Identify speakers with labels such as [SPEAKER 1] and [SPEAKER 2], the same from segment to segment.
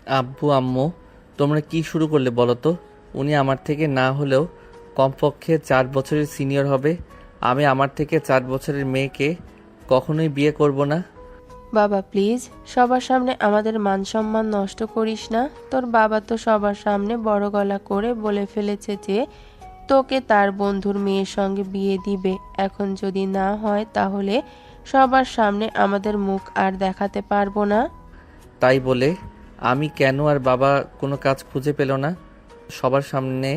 [SPEAKER 1] আব্বু আম্মু, তোমরা কি শুরু করলে বলো তো? উনি আমার থেকে না হলেও কমপক্ষে 4 বছরের সিনিয়র হবে। আমি আমার থেকে 4 বছরের মেয়েকে কখনোই বিয়ে করব না।
[SPEAKER 2] বাবা প্লিজ, সবার সামনে আমাদের মান সম্মান নষ্ট করিস না। তোর বাবা তো সবার সামনে বড় গলা করে বলে ফেলেছে যে তোকে তার বন্ধুর মেয়ের সঙ্গে বিয়ে দিবে। এখন যদি না হয় তাহলে সবার সামনে আমাদের মুখ আর দেখাতে পারবো না।
[SPEAKER 1] তাই বলে আমি কেন আর বাবা কোনো কাজ খুঁজে পেল না? সবার সামনে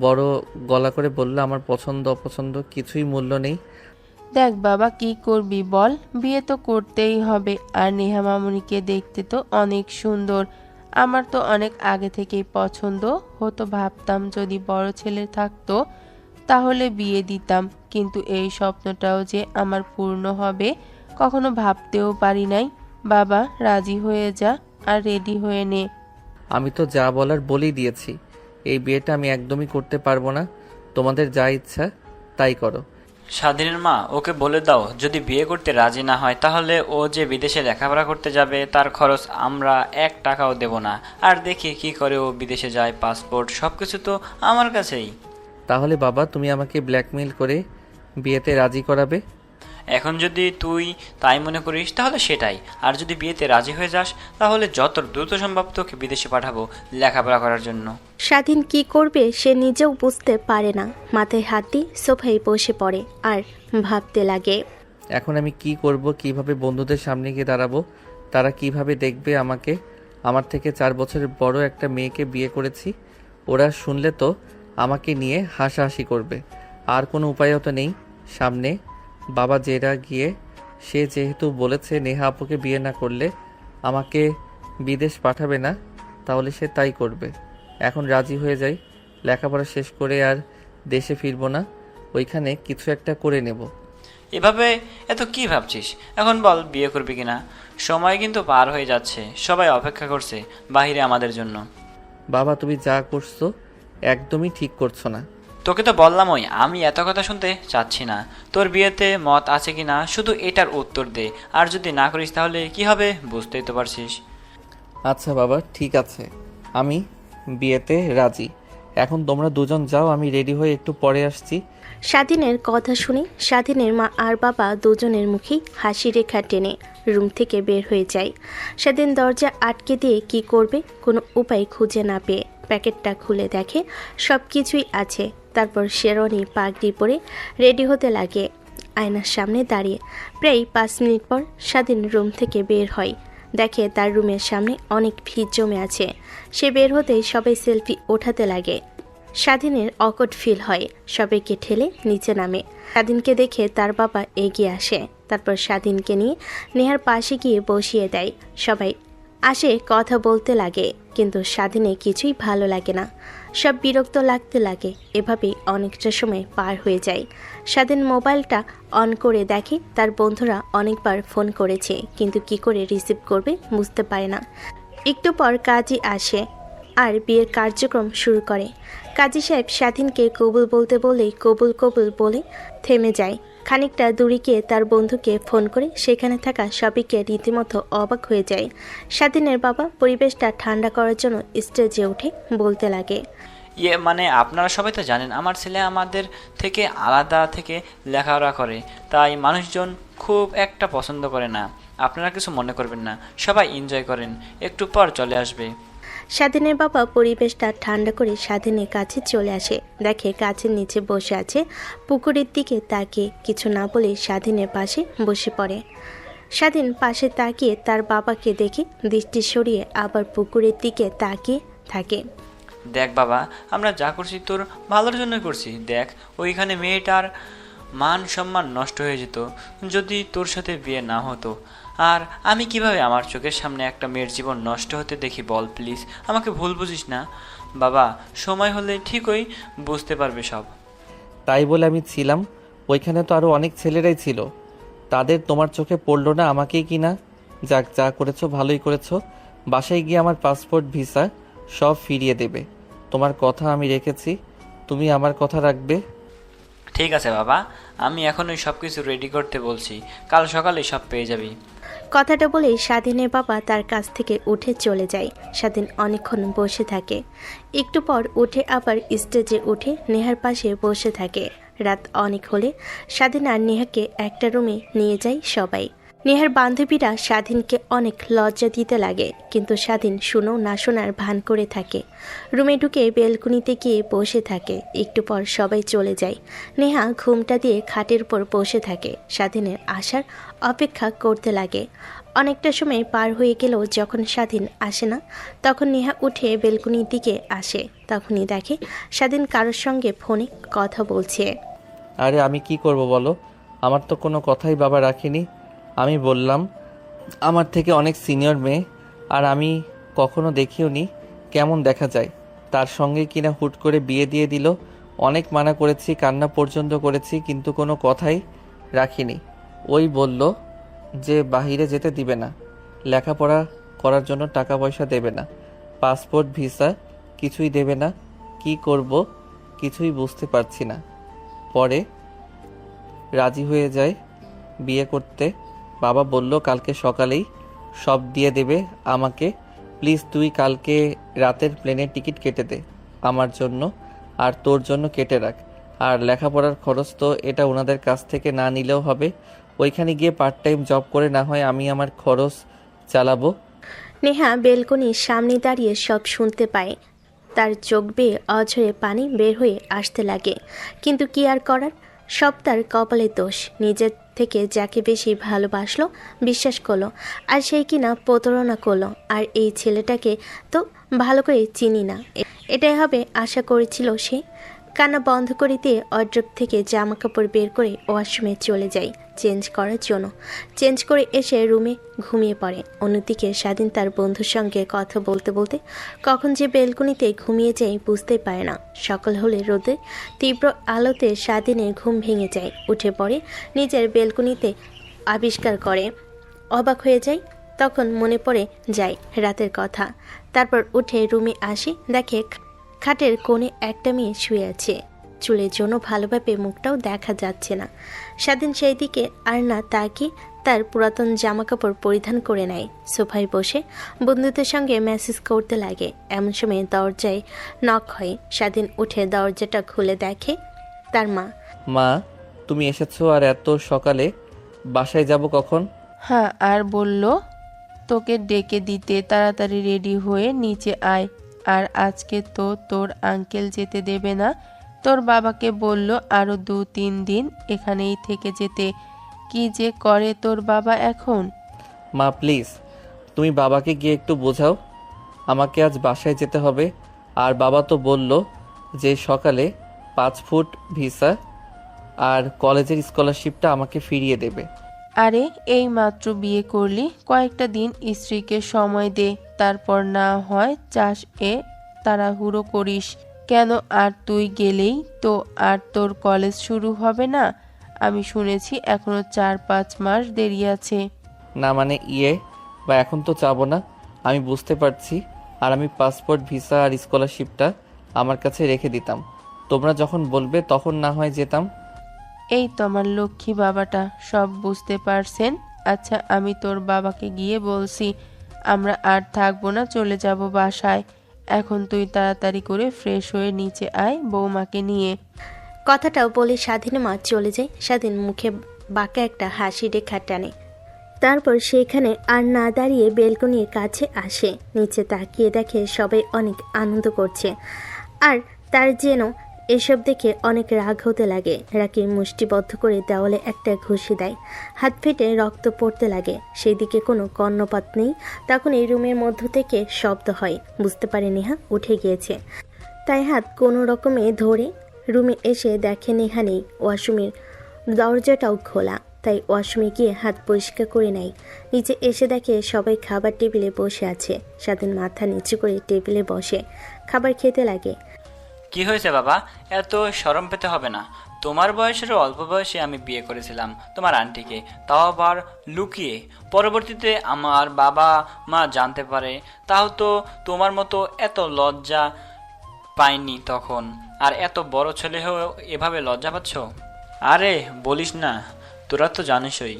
[SPEAKER 1] বড় গলা করে বলল আমার পছন্দ অপছন্দ কিছুই মূল্য নেই।
[SPEAKER 2] দেখ বাবা, কি করবি বল? বিয়ে তো করতেই হবে। আর নেহা মামুনিকে দেখতে তো অনেক সুন্দর। আমার তো অনেক আগে থেকেই পছন্দ হতো। ভাবতাম যদি বড় ছেলে থাকতো তাহলে বিয়ে দিতাম, কিন্তু এই স্বপ্নটাও যে আমার পূর্ণ হবে কখনো ভাবতেও পারি নাই। বাবা রাজি হয়ে যা আর রেডি হয়ে নে।
[SPEAKER 1] আমি তো যা বলার বলেই দিয়েছি। এই বিয়েটা আমি একদমই করতে পারবো না। তোমাদের যা ইচ্ছা তাই করো।
[SPEAKER 3] স্বাধীনের মা, ওকে বলে দাও যদি বিয়ে করতে রাজি না হয় তাহলে ও যে বিদেশে লেখাপড়া করতে যাবে তার খরচ আমরা 1 টাকাও দেব না। আর দেখি কি করে ও বিদেশে যায়, পাসপোর্ট সবকিছু তো আমার কাছেই।
[SPEAKER 1] তাহলে বাবা তুমি আমাকে ব্ল্যাকমেইল করে বিয়েতে রাজি করাবে?
[SPEAKER 3] এখন যদি তুই তাই মনে করিস তাহলে সেটাই। আর যদি বিয়েতে রাজি হয়ে যাস তাহলে যত দ্রুত সম্ভব তোকে বিদেশে পাঠাবো লেখাপড়া করার জন্য।
[SPEAKER 4] স্বাধীন কি করবে সে নিজেও বুঝতে পারে না। মাথায় হাত দিয়ে সোফায় বসে পড়ে আর ভাবতে লাগে।
[SPEAKER 1] এখন আমি কি করব, কিভাবে বন্ধুদের সামনে গিয়ে দাঁড়াবো? তারা কিভাবে দেখবে আমাকে? আমার থেকে 4 বছরের বড় একটা মেয়েকে বিয়ে করেছি। ওরা শুনলে তো আমাকে নিয়ে হাসাহাসি করবে। আর কোনো উপায়ও তো নেই সামনে। বাবা জেরা গিয়ে সে যেহেতু বলেছে নেহা আপুকে বিয়ে না করলে আমাকে বিদেশ পাঠাবে না, তাহলে সে তাই করবে। এখন রাজি হয়ে যাই। লেখাপড়া শেষ করে আর দেশে ফিরবো না, ওইখানে কিছু একটা করে নেব।
[SPEAKER 3] এভাবে এত কি ভাবছিস? এখন বল বিয়ে করবি কিনা? সময় কিন্তু পার হয়ে যাচ্ছে, সবাই অপেক্ষা করছে বাহিরে আমাদের জন্য।
[SPEAKER 1] বাবা তুমি যা করছো একদমই ঠিক করছো না।
[SPEAKER 3] তোকে তো বললামই আমি এত কথা শুনতে চাচ্ছি না। তোর বিয়েতে মত আছে কিনা শুধু এটার উত্তর দে। আর যদি না করিস তাহলে কি হবে বুঝতেই তো পারছিস।
[SPEAKER 1] আচ্ছা বাবা ঠিক আছে, আমি বিয়েতে রাজি। এখন তোমরা দুজন যাও, আমি রেডি হয়ে একটু পরে আসছি।
[SPEAKER 4] স্বাধীনের কথা শুনে স্বাধীনের মা আর বাবা দুজনের মুখেই হাসি রেখা টেনে রুম থেকে বের হয়ে যায়। স্বাধীন দরজা আটকে দিয়ে কি করবে কোনো উপায় খুঁজে না পেয়ে প্যাকেটটা খুলে দেখে সব কিছুই আছে। তারপর শেরওয়ানি পাগড়ি পরে রেডি হতে লাগে। আয়নার সামনে দাঁড়িয়ে প্রায় 5 মিনিট পর স্বাধীন রুম থেকে বের হয়। দেখে তার রুমের সামনে অনেক ভিড় জমে আছে। সে বের হতেই সবাই সেলফি ওঠাতে লাগে। স্বাধীনের অকট ফিল হয়, সবাইকে ঠেলে নিচে নামে। স্বাধীনকে দেখে তার বাবা এগিয়ে আসে। তারপর স্বাধীনকে নিয়ে নেহার পাশে গিয়ে বসিয়ে দেয়। সবাই আসে কথা বলতে লাগে, কিন্তু স্বাধীনে কিছুই ভালো লাগে না। সব বিরক্ত লাগতে লাগে। এভাবেই অনেকটা সময় পার হয়ে যায়। স্বাধীন মোবাইলটা অন করে দেখে তার বন্ধুরা অনেকবার ফোন করেছে, কিন্তু কি করে রিসিভ করবে বুঝতে পারে না। একটু পর কাজী আসে আর বিয়ের কার্যক্রম শুরু করে। কাজী সাহেব স্বাধীনকে কবুল বলতে বলেই কবুল কবুল বলে থেমে যায়। খানিকটা দূরে গিয়ে তার বন্ধুকে ফোন করে সেখানে থাকা সবাইকে রীতিমতো অবাক হয়ে যায়। স্বাধীনের বাবা পরিবেশটা ঠান্ডা করার জন্য স্টেজে উঠে বলতে লাগে,
[SPEAKER 3] মানে আপনারা সবাই তো জানেন আমার ছেলে আমাদের থেকে আলাদা থেকে লেখাপড়া করে, তাই মানুষজন খুব একটা পছন্দ করে না। আপনারা কিছু মনে করবেন না, সবাই এনজয় করেন, একটু পর চলে আসবে।
[SPEAKER 4] স্বাধীনের বাবা পরিবেশটা ঠান্ডা করে স্বাধীনের কাছে চলে আসে। দেখে গাছের নিচে বসে আছে। পুকুরের দিকে তাকিয়ে কিছু না বলে স্বাধীনের পাশে বসে পড়ে। স্বাধীন পাশে তাকিয়ে তার বাবাকে দেখে দৃষ্টি সরিয়ে আবার পুকুরের দিকে তাকিয়ে থাকে।
[SPEAKER 3] দেখ বাবা, আমরা যা করছি তোর ভালোর জন্যই করছি। দেখ ওইখানে মেয়েটার মান সম্মান নষ্ট হয়ে যেত যদি তোর সাথে বিয়ে না হতো। আর আমি কিভাবে আমার চোখের সামনে একটা মেয়ের জীবন নষ্ট হতে দেখি বল? প্লিজ আমাকে ভুল বুঝিস না বাবা, সময় হলে ঠিকই বুঝতে পারবে সব।
[SPEAKER 1] তাই বলে আমি ছিলাম, ওইখানে তো আরও অনেক ছেলেরাই ছিল। তাদের তোমার চোখে পড়লো না আমাকেই কি না? যাক, যা করেছো ভালোই করেছো। বাসায় গিয়ে আমার পাসপোর্ট ভিসা সব ফিরিয়ে দেবে। তোমার কথা আমি রেখেছি, তুমি আমার কথা রাখবে।
[SPEAKER 3] ঠিক আছে বাবা, আমি এখনই সব কিছু রেডি করতে বলছি, কাল সকালে সব পেয়ে যাবি।
[SPEAKER 4] কথাটা বলে স্বাধীনের বাবা তার কাছ থেকে উঠে চলে যায়। স্বাধীন অনেকক্ষণ বসে থাকে। একটু পর উঠে আবার স্টেজে উঠে নেহার পাশে বসে থাকে। রাত অনেক হলে স্বাধীন আর নেহাকে একটা রুমে নিয়ে যায় সবাই। নেহার বান্ধবীরা স্বাধীনকে অনেক লজ্জা দিতে লাগে, কিন্তু স্বাধীন শুনেও না শোনার ভান করে থাকে। রুমে ঢুকে বেলকুনিতে গিয়ে বসে থাকে। একটু পর সবাই চলে যায়। নেহা ঘুমটা দিয়ে খাটের উপর বসে থাকে। স্বাধীনের আসার অপেক্ষা করতে লাগে। অনেকটা সময় পার হয়ে গেলেও যখন স্বাধীন আসে না, তখন নেহা উঠে বেলকুনির দিকে আসে। তখনই দেখে স্বাধীন কারোর সঙ্গে ফোনে কথা বলছে।
[SPEAKER 1] আরে আমি কি করব বলো, আমার তো কোনো কথাই বাবা রাখিনি। আমি বললাম আমার থেকে অনেক সিনিয়র মেয়ে, আর আমি কখনো দেখিও নি কেমন দেখা যায়, তার সঙ্গে কিনা হুট করে বিয়ে দিয়ে দিল। অনেক মানা করেছি, কান্না পর্যন্ত করেছি, কিন্তু কোনো কথাই রাখিনি। ওই বলল যে বাহিরে যেতে দিবে না, লেখাপড়া করার জন্য টাকা পয়সা দেবে না, পাসপোর্ট ভিসা কিছুই দেবে না। কি করব কিছুই বুঝতে পারছি না। পরে রাজি হয়ে যায় বিয়ে করতে। বাবা বলল কালকে সকালেই সব দিয়ে দেবে আমাকে। প্লিজ তুই কালকে রাতের প্লেনের টিকিট কেটে দে আমার জন্য, আর তোর জন্য কেটে রাখ। আর লেখাপড়ার খরচ তো এটা ওনাদের কাছ থেকে না নিলেও হবে। ওইখানে গিয়ে পার্ট টাইম জব করে না হয় আমি আমার খরচ চালাবো।
[SPEAKER 4] নেহা বেলকনির সামনে দাঁড়িয়ে সব শুনতে পায়। তার চোখ বেয়ে অঝরে পানি বের হয়ে আসতে লাগে, কিন্তু কি আর করার, সব তার কপালের দোষ। নিজের থেকে যাকে বেশি ভালোবাসলো, বিশ্বাস করলো, আর সেই কিনা প্রতারণা করলো। আর এই ছেলেটাকে তো ভালো করে চিনি না, এটাই হবে আশা করেছিল সে। কান্না বন্ধ করে দিয়ে ওয়ার্ড্রোব থেকে জামা কাপড় বের করে ওয়াশরুমে চলে যায় চেঞ্জ করার জন্য। চেঞ্জ করে এসে রুমে ঘুমিয়ে পড়ে। অন্যদিকে স্বাধীন তার বন্ধুর সঙ্গে কথা বলতে বলতে কখন যে বেলকুনিতে ঘুমিয়ে যায় বুঝতে পারে না। সকাল হলে রোদে তীব্র আলোতে স্বাধীনের ঘুম ভেঙে যায়। উঠে পড়ে নিজের বেলকুনিতে আবিষ্কার করে। অবাক হয়ে যায়। তখন মনে পড়ে যায় রাতের কথা। তারপর উঠে রুমে আসে, দেখে খাটের কোণে একটা মেয়ে শুয়ে আছে। চুলের জন্য ভালোভাবে মুখটাও দেখা যাচ্ছে না। স্বাধীন সেই দিকে আর না তাকিয়ে তার পুরাতন জামা কাপড় পরিধান করে নেয়। সোফায় বসে বন্ধুদের সঙ্গে মেসেজ করতে লাগে। এমন সময় দরজায় নক হয়। স্বাধীন উঠে দরজাটা খুলে দেখে তার মা।
[SPEAKER 1] মা, তুমি এসেছো, আর এত সকালে? বাসায় যাব কখন?
[SPEAKER 2] হ্যাঁ, আর বলল তোকে ডেকে দিতে, তাড়াতাড়ি রেডি হয়ে নিচে আয়। আর আজকে তো তোর আঙ্কেল যেতে দেবে না, তোর বাবাকে বলল আরো 2-3 দিন এখানেই থেকে যেতে। কি যে করে তোর বাবা এখন।
[SPEAKER 1] মা প্লিজ, তুমি বাবাকে গিয়ে একটু বোঝাও, আমাকে আজ বাসায় যেতে হবে। আর বাবা তো বলল যে সকালে 5 ফুট ভিসা আর কলেজের স্কলারশিপটা আমাকে ফিরিয়ে দেবে।
[SPEAKER 2] আরে এই মাত্র বিয়ে করলি, কয়েকটা দিন স্ত্রীকে সময় দে, তারপর না হয় চাস এ তাড়াহুড়ো করিস কেন? আর তুই গেলেই তো আর তোর কলেজ শুরু হবে না। আমি শুনেছি এখনো 4-5 মাস দেরি আছে।
[SPEAKER 1] না মানে বা এখন তো চাবো না, আমি বুঝতে পারছি। আর আমি পাসপোর্ট ভিসা আর স্কলারশিপটা আমার কাছে রেখে দিতাম, তোমরা যখন বলবে তখন না হয় যেতাম।
[SPEAKER 2] এই তো আমার লক্ষ্মী বাবাটা সব বুঝতে পারছেন। আচ্ছা, আমি তোর বাবাকে গিয়ে বলছি আমরা আর থাকবো না, চলে যাব বাসায়। এখন তুই তাড়াতাড়ি করে ফ্রেশ হয়ে নিচে আয় বৌমাকে নিয়ে।
[SPEAKER 4] কথাটাও বলে স্বাধীন মা চলে যায়। স্বাধীন মুখে বাঁকা একটা হাসি রেখা টানে। তারপর সেখানে আর না দাঁড়িয়ে বেলকনির কাছে আসে। নিচে তাকিয়ে দেখে সবাই অনেক আনন্দ করছে, আর তার যেন এসব দেখে অনেক রাগ হতে লাগে। রাগে মুষ্টিবদ্ধ করে দেওয়ালে একটা ঘুষি দেয়। হাত ফেটে রক্ত পড়তে লাগে। সেই দিকে কোনো কর্ণপাত নেই। তখন এই রুমের মধ্য থেকে শব্দ হয়। বুঝতে পারে নেহা উঠে গিয়েছে, তাই হাত কোনো রকমে ধরে রুমে এসে দেখে নেহা নেই। ওয়াশরুমের দরজাটাও খোলা, তাই ওয়াশরুমে গিয়ে হাত পরিষ্কার করে নেয়। নিচে এসে দেখে সবাই খাবার টেবিলে বসে আছে। স্বাধীন মাথা নিচু করে টেবিলে বসে খাবার খেতে লাগে।
[SPEAKER 3] কি হয়েছে বাবা, এত শরম পেতে হবে না। তোমার বয়সেরও অল্প বয়সে আমি বিয়ে করেছিলাম তোমার আন্টিকে, তাও আবার লুকিয়ে। পরবর্তীতে আমার বাবা মা জানতে পারে, তাও তো তোমার মতো এত লজ্জা পাইনি তখন, আর এত বড় ছেলে হয়েও এভাবে লজ্জা পাচ্ছ? আরে বলিস না, তোরা তো জানিসই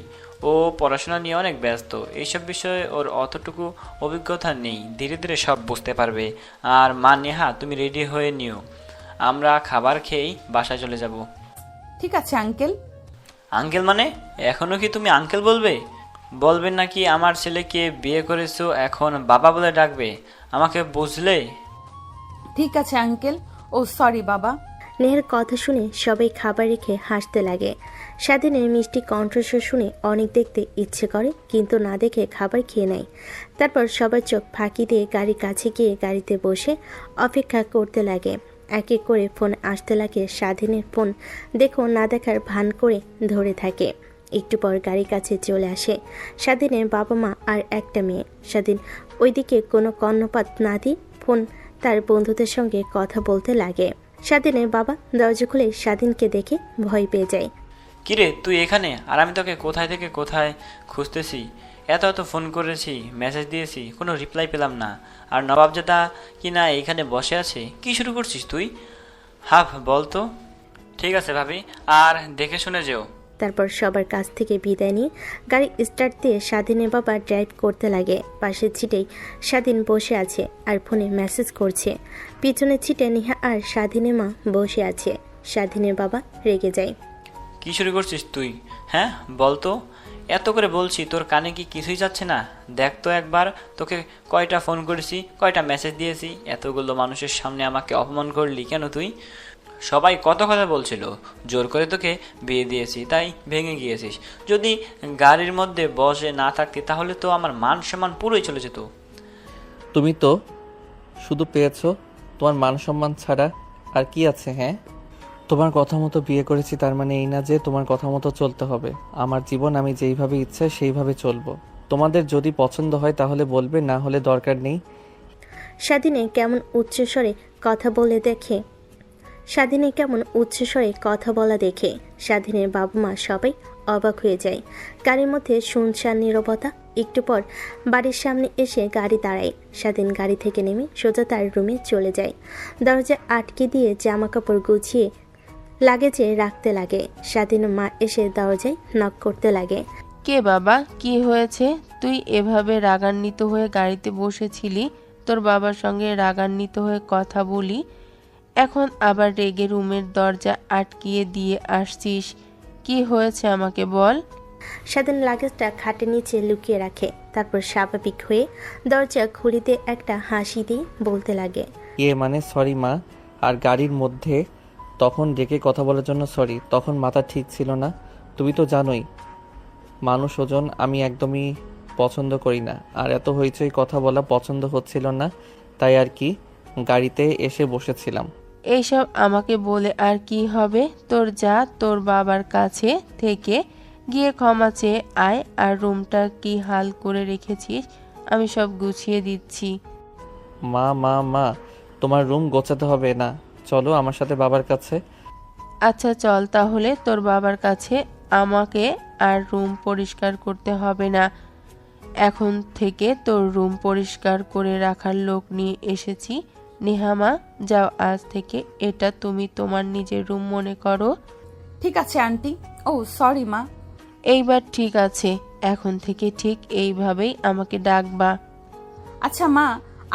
[SPEAKER 3] ও পড়াশোনা নিয়ে অনেক ব্যস্ত, এইসব বিষয়ে ওর অতটুকু অভিজ্ঞতা নেই, ধীরে ধীরে সব বুঝতে পারবে। আর মা নেহা, তুমি রেডি হয়ে নিও, আমরা খাবার খেয়েই বাসায় চলে যাব।
[SPEAKER 5] ঠিক আছে আঙ্কেল।
[SPEAKER 3] আঙ্কেল মানে এখনো কি তুমি আঙ্কেল বলবে? বলবেন নাকি আমার ছেলেকে বিয়ে করেছো এখন বাবা বলে ডাকবে? আমাকে বুঝলে?
[SPEAKER 5] ঠিক আছে আঙ্কেল। ও সরি বাবা।
[SPEAKER 4] নেহার কথা শুনে সবাই খাবার রেখে হাসতে লাগে। স্বাধীনের মিষ্টি কণ্ঠস্বর শুনে অনেক দেখতে ইচ্ছে করে, কিন্তু না দেখে খাবার খেয়ে নেয়। তারপর সবার চোখ ফাঁকি দিয়ে গাড়ির কাছে গিয়ে গাড়িতে বসে অপেক্ষা করতে লাগে। এক এক করে ফোন আসতে লাগে। স্বাধীনের ফোন দেখো না দেখার ভান করে ধরে থাকে। একটু পর গাড়ির কাছে চলে আসে স্বাধীনের বাবা মা আর একটা মেয়ে। স্বাধীন ওইদিকে কোনো কর্ণপাত না দিয়ে ফোন তার বন্ধুদের সঙ্গে কথা বলতে লাগে। স্বাধীনের বাবা দরজা খুলে স্বাধীনকে দেখে ভয় পেয়ে যায়।
[SPEAKER 3] কিরে তুই এখানে, আর আমি তোকে কোথায় থেকে কোথায় খুঁজতেছি, এত এত ফোন করেছি, মেসেজ দিয়েছি, কোনো রিপ্লাই পেলাম না। আর নবাবজাদা কি না এইখানে বসে আছে? কি শুরু করছিস তুই? হাফ বল তো। ঠিক আছে ভাবি, আর দেখে শুনে যেও।
[SPEAKER 4] তারপর সবার কাছ থেকে বিদায় নিয়ে গাড়ি স্টার্ট দিয়ে স্বাধীনের বাবা ড্রাইভ করতে লাগে। পাশের সিটেই স্বাধীন বসে আছে আর ফোনে মেসেজ করছে। পিছনের সিটে নেহা আর স্বাধীনের মা বসে আছে। স্বাধীনের বাবা রেগে যায়।
[SPEAKER 3] কি শুরু করছিস তুই? হ্যাঁ বল তো। এত করে বলছি, তোর কানে কি কিছুই যাচ্ছে না? দেখ তো একবার, তোকে কয়টা ফোন করেছি, কয়টা মেসেজ দিয়েছি, এতগুলো মানুষের সামনে আমাকে অপমান করলি কেন তুই? সবাই কত কথা বলছিল, জোর করে তোকে বিয়ে দিয়েছি তাই ভেঙে গিয়েছিস। যদি গাড়ির মধ্যে বসে না থাকতি তাহলে তো আমার মান সম্মান পুরোই চলে যেত।
[SPEAKER 1] তুমি তো শুধু পেয়েছো, তোমার মান সম্মান ছাড়া আর কি আছে? হ্যাঁ, তোমার কথা মতো বিয়ে করেছি, তার মানে এই না যে তোমার কথা মতো চলতে হবে। আমার জীবন আমি যেইভাবে ইচ্ছে সেইভাবে চলবো। তোমাদের যদি পছন্দ হয় তাহলে বলবে, না হলে দরকার নেই।
[SPEAKER 4] স্বাধীনে কেমন উচ্চস্বরে কথা বলা দেখে স্বাধীনের বাবা মা সবাই অবাক হয়ে যায়। গাড়ির মধ্যে শুনশান নীরবতা। একটু পর বাড়ির সামনে এসে গাড়ি দাঁড়ায়। স্বাধীন গাড়ি থেকে নেমে সোজা তার রুমে চলে যায়। দরজা আটকে দিয়ে জামা কাপড় গুছিয়ে লাগেজে রাখতে লাগে। স্বাধীনের মা এসে দরজায় নক করতে লাগে।
[SPEAKER 2] কে বাবা, কি হয়েছে? তুই এভাবে রাগান্বিত হয়ে গাড়িতে বসেছিলি, তোর বাবার সঙ্গে রাগান্বিত হয়ে কথা বলি, এখন আবার রেগে রুমের দরজা আটকিয়ে দিয়ে আসছিস। কি হয়েছে আমাকে বল।
[SPEAKER 4] স্বাধীন লাগেজটা খাটের নিচে লুকিয়ে রাখে। তারপর স্বাভাবিক হয়ে দরজা খুলে দিয়ে একটা হাসি দিয়ে বলতে লাগে,
[SPEAKER 1] মানে সরি মা। আর গাড়ির মধ্যে তখন ডেকে কথা বলার জন্য সরি, তখন মাথা ঠিক ছিল না। তুমি তো জানোই মানুষ ওজন আমি একদমই পছন্দ করি না, আর এত হইচই কথা বলা পছন্দ হচ্ছিল না, তাই আর কি গাড়িতে এসে বসেছিলাম।
[SPEAKER 2] এইসব আমাকে বলে আর কি হবে? তোর যা, তোর বাবার কাছে থেকে গিয়ে ক্ষমা চেয়ে আয়, আর রুমটা কি হাল করে রেখেছিস আমি সব গুছিয়ে দিচ্ছি।
[SPEAKER 1] মা মা মা তোমার রুম গোছাতে হবে না, চলো আমার সাথে বাবার কাছে।
[SPEAKER 2] আচ্ছা চল তাহলে তোর বাবার কাছে। আমাকে আর রুম পরিষ্কার করতে হবে না, এখন থেকে তোর রুম পরিষ্কার করে রাখার লোক নিয়ে এসেছি। নেহামা যাও, আজ থেকে এটা তুমি তোমার নিজের রুম মনে করো।
[SPEAKER 5] ঠিক আছে আন্টি। ও সরি মা।
[SPEAKER 2] এইবার ঠিক আছে, এখন থেকে ঠিক এইভাবেই আমাকে ডাকবা।
[SPEAKER 5] আচ্ছা মা,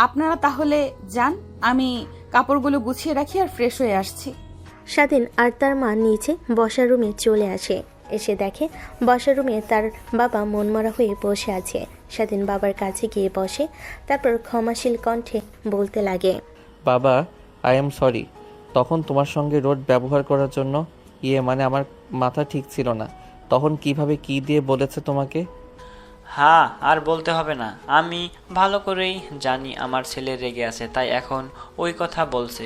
[SPEAKER 5] আপনারা তাহলে যান, আমি কাপড়গুলো গুছিয়ে রাখি আর ফ্রেশ হয়ে আসছি।
[SPEAKER 4] স্বাধীন আর তার মা নিচে বসার রুমে চলে আসে। এসে দেখে বসার রুমে তার বাবা মনমরা হয়ে বসে আছে। স্বাধীন বাবার কাছে গিয়ে বসে। তারপর ক্ষমাশীল কণ্ঠে বলতে লাগে,
[SPEAKER 1] বাবা আই এম সরি, তখন তোমার সঙ্গে রোড ব্যবহার করার জন্য মানে আমার মাথা ঠিক ছিল না, তখন কিভাবে কি দিয়ে বলেছে তোমাকে।
[SPEAKER 3] হ্যাঁ, আর বলতে হবে না, আমি ভালো করেই জানি আমার ছেলে রেগে আছে, তাই এখন ওই কথা বলছে।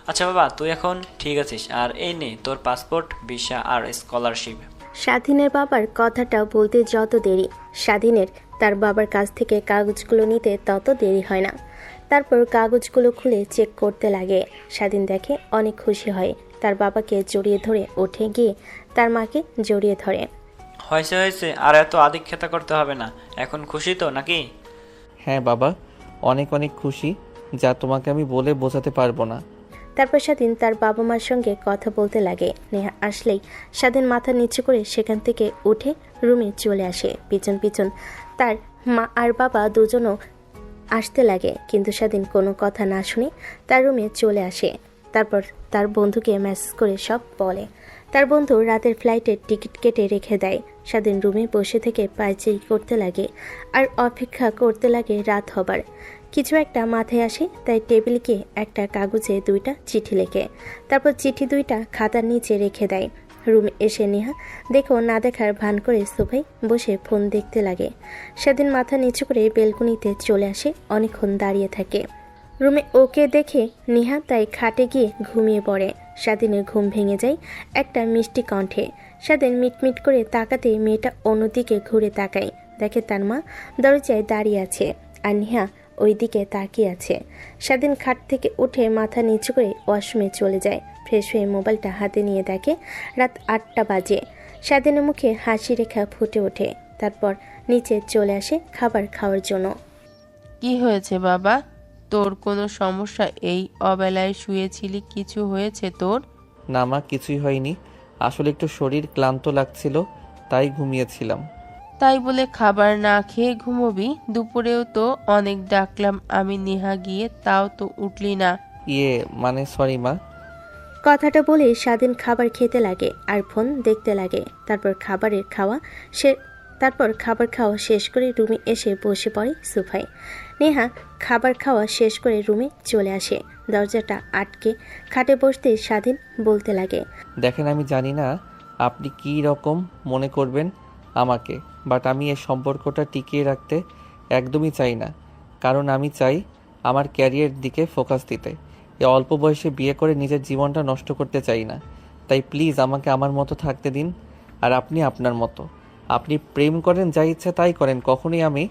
[SPEAKER 3] আচ্ছা বাবা, তুই এখন ঠিক আছিস, আর এই নে তোর পাসপোর্ট, ভিসা আর স্কলারশিপ।
[SPEAKER 4] স্বাধীনের বাবার কথাটা বলতে যত দেরি, স্বাধীনের তার বাবার কাছ থেকে কাগজগুলো নিতে তত দেরি হয় না। তারপর কাগজগুলো খুলে চেক করতে লাগে। স্বাধীন দেখে অনেক খুশি হয়। তার বাবাকে জড়িয়ে ধরে উঠে গিয়ে তার মাকে জড়িয়ে ধরে।
[SPEAKER 3] হয়েছে হয়েছে, আর এত আদিক্ষেতা করতে হবে না, এখন খুশি তো নাকি?
[SPEAKER 1] হ্যাঁ বাবা, অনেক অনেক খুশি, যা তোমাকে আমি বলে বোঝাতে পারবো না।
[SPEAKER 4] তারপর স্বাধীন তার বাবা মার সঙ্গে কথা বলতে লাগে। নেহা আসলেই স্বাধীন মাথা নিচু করে সেখান থেকে উঠে রুমে চলে আসে। পিছন পিছন তার মা আর বাবা দুজনও আসতে লাগে, কিন্তু স্বাধীন কোনো কথা না শুনে তার রুমে চলে আসে। তারপর তার বন্ধুকে মেসেজ করে সব বলে। তার বন্ধু রাতের ফ্লাইটের টিকিট কেটে রেখে দেয়। স্বাধীন রুমে বসে থেকে পায়চারি করতে লাগে আর অপেক্ষা করতে লাগে রাত হবার। কিছু একটা মাথায় আসে, তাই টেবিলকে একটা কাগজে 2টা চিঠি লেখে। তারপর চিঠি 2টা খাতার নিচে রেখে দেয়। রুমে এসে নেহা দেখো না দেখার ভান করে সোফায় বসে ফোন দেখতে লাগে। সেদিন মাথা নিচু করে বেলকনিতে চলে আসে, অনেকক্ষণ দাঁড়িয়ে থাকে। রুমে ওকে দেখে নেহা তাই খাটে গিয়ে ঘুমিয়ে পড়ে। স্বাধীনের ঘুম ভেঙে যায় একটা মিষ্টি কণ্ঠে। স্বাধীন মিটমিট করে তাকাতে মেয়েটা অন্যদিকে ঘুরে তাকায়, দেখে তার মা দরজায় দাঁড়িয়ে আছে আর নেহা ওই দিকে তাকিয়ে আছে। স্বাধীন খাট থেকে উঠে মাথা নিচু করে ওয়াশরুমে চলে যায়। ফ্রেশ হয়ে মোবাইলটা হাতে নিয়ে দেখে রাত 8টা বাজে। স্বাধীনের মুখে হাসি রেখা ফুটে ওঠে। তারপর নিচে চলে আসে খাবার খাওয়ার জন্য।
[SPEAKER 2] কি হয়েছে বাবা? তোর কোনো সমস্যা? এই অবেলায় শুয়েছিলি, কিছু হয়েছে তোর?
[SPEAKER 1] না মা, কিছুই হয়নি। আসলে একটু শরীর ক্লান্ত লাগছিল, তাই ঘুমিয়েছিলাম।
[SPEAKER 2] তাই বলে খাবার না খেয়ে ঘুমোবি? দুপুরেও তো অনেক ডাকলাম আমি নেহা গিয়ে, তাও তো উঠলি না।
[SPEAKER 1] মানে সরি মা।
[SPEAKER 4] কথাটা বলে স্বাধীন খাবার খেতে লাগে আর ফোন দেখতে লাগে। তারপর খাবার খাওয়া শেষ করে রুমে এসে বসে পড়ে সোফায়। নেহা খাবার খাওয়া শেষ করে রুমে চলে আসে। দরজাটা আটকে খাটে বসতে স্বাধীন বলতে লাগে,
[SPEAKER 1] দেখেন, আমি জানি না আপনি কী রকম মনে করবেন আমাকে, বাট আমি এই সম্পর্কটা টিকিয়ে রাখতে একদমই চাই না। কারণ আমি চাই আমার ক্যারিয়ার দিকে ফোকাস দিতে। এই অল্প বয়সে বিয়ে করে নিজের জীবনটা নষ্ট করতে চাই না। তাই প্লিজ আমাকে আমার মতো থাকতে দিন, আর আপনি আপনার মতো। আপনি প্রেম করেন, যা ইচ্ছে তাই করেন, কখনোই আমি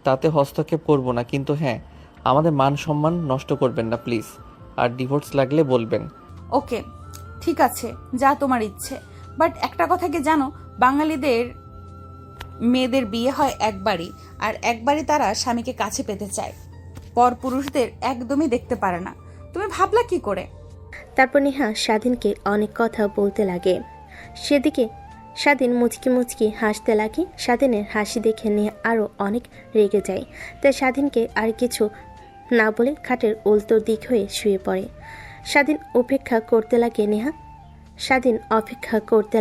[SPEAKER 1] তাতে হস্তক্ষেপ করব না। কিন্তু হ্যাঁ, আমাদের মান সম্মান নষ্ট করবেন না প্লিজ। আর ডিভোর্স লাগলে বলবেন।
[SPEAKER 5] ওকে, ঠিক আছে, যা তোমার ইচ্ছে। বাট একটা কথা কি জানো, বাঙালিদের মেয়েদের বিয়ে হয় একবারই, আর একবারই তারা স্বামীকে কাছে পেতে চায়। পরপুরুষদের একদমই দেখতে পারে না। তুমি ভাবলা কি করে?
[SPEAKER 4] তারপর নেহা স্বাধীনকে অনেক কথা বলতে লাগে। সেদিকে স্বাধীন মুচকি মুচকি হাসতে লাগে। স্বাধীনের হাসি দেখে নেহা আরও অনেক রেগে যায়। তাই স্বাধীনকে আর কিছু না বলে খাটের উল্টো দিক হয়ে শুয়ে পড়ে। স্বাধীন অপেক্ষা করতে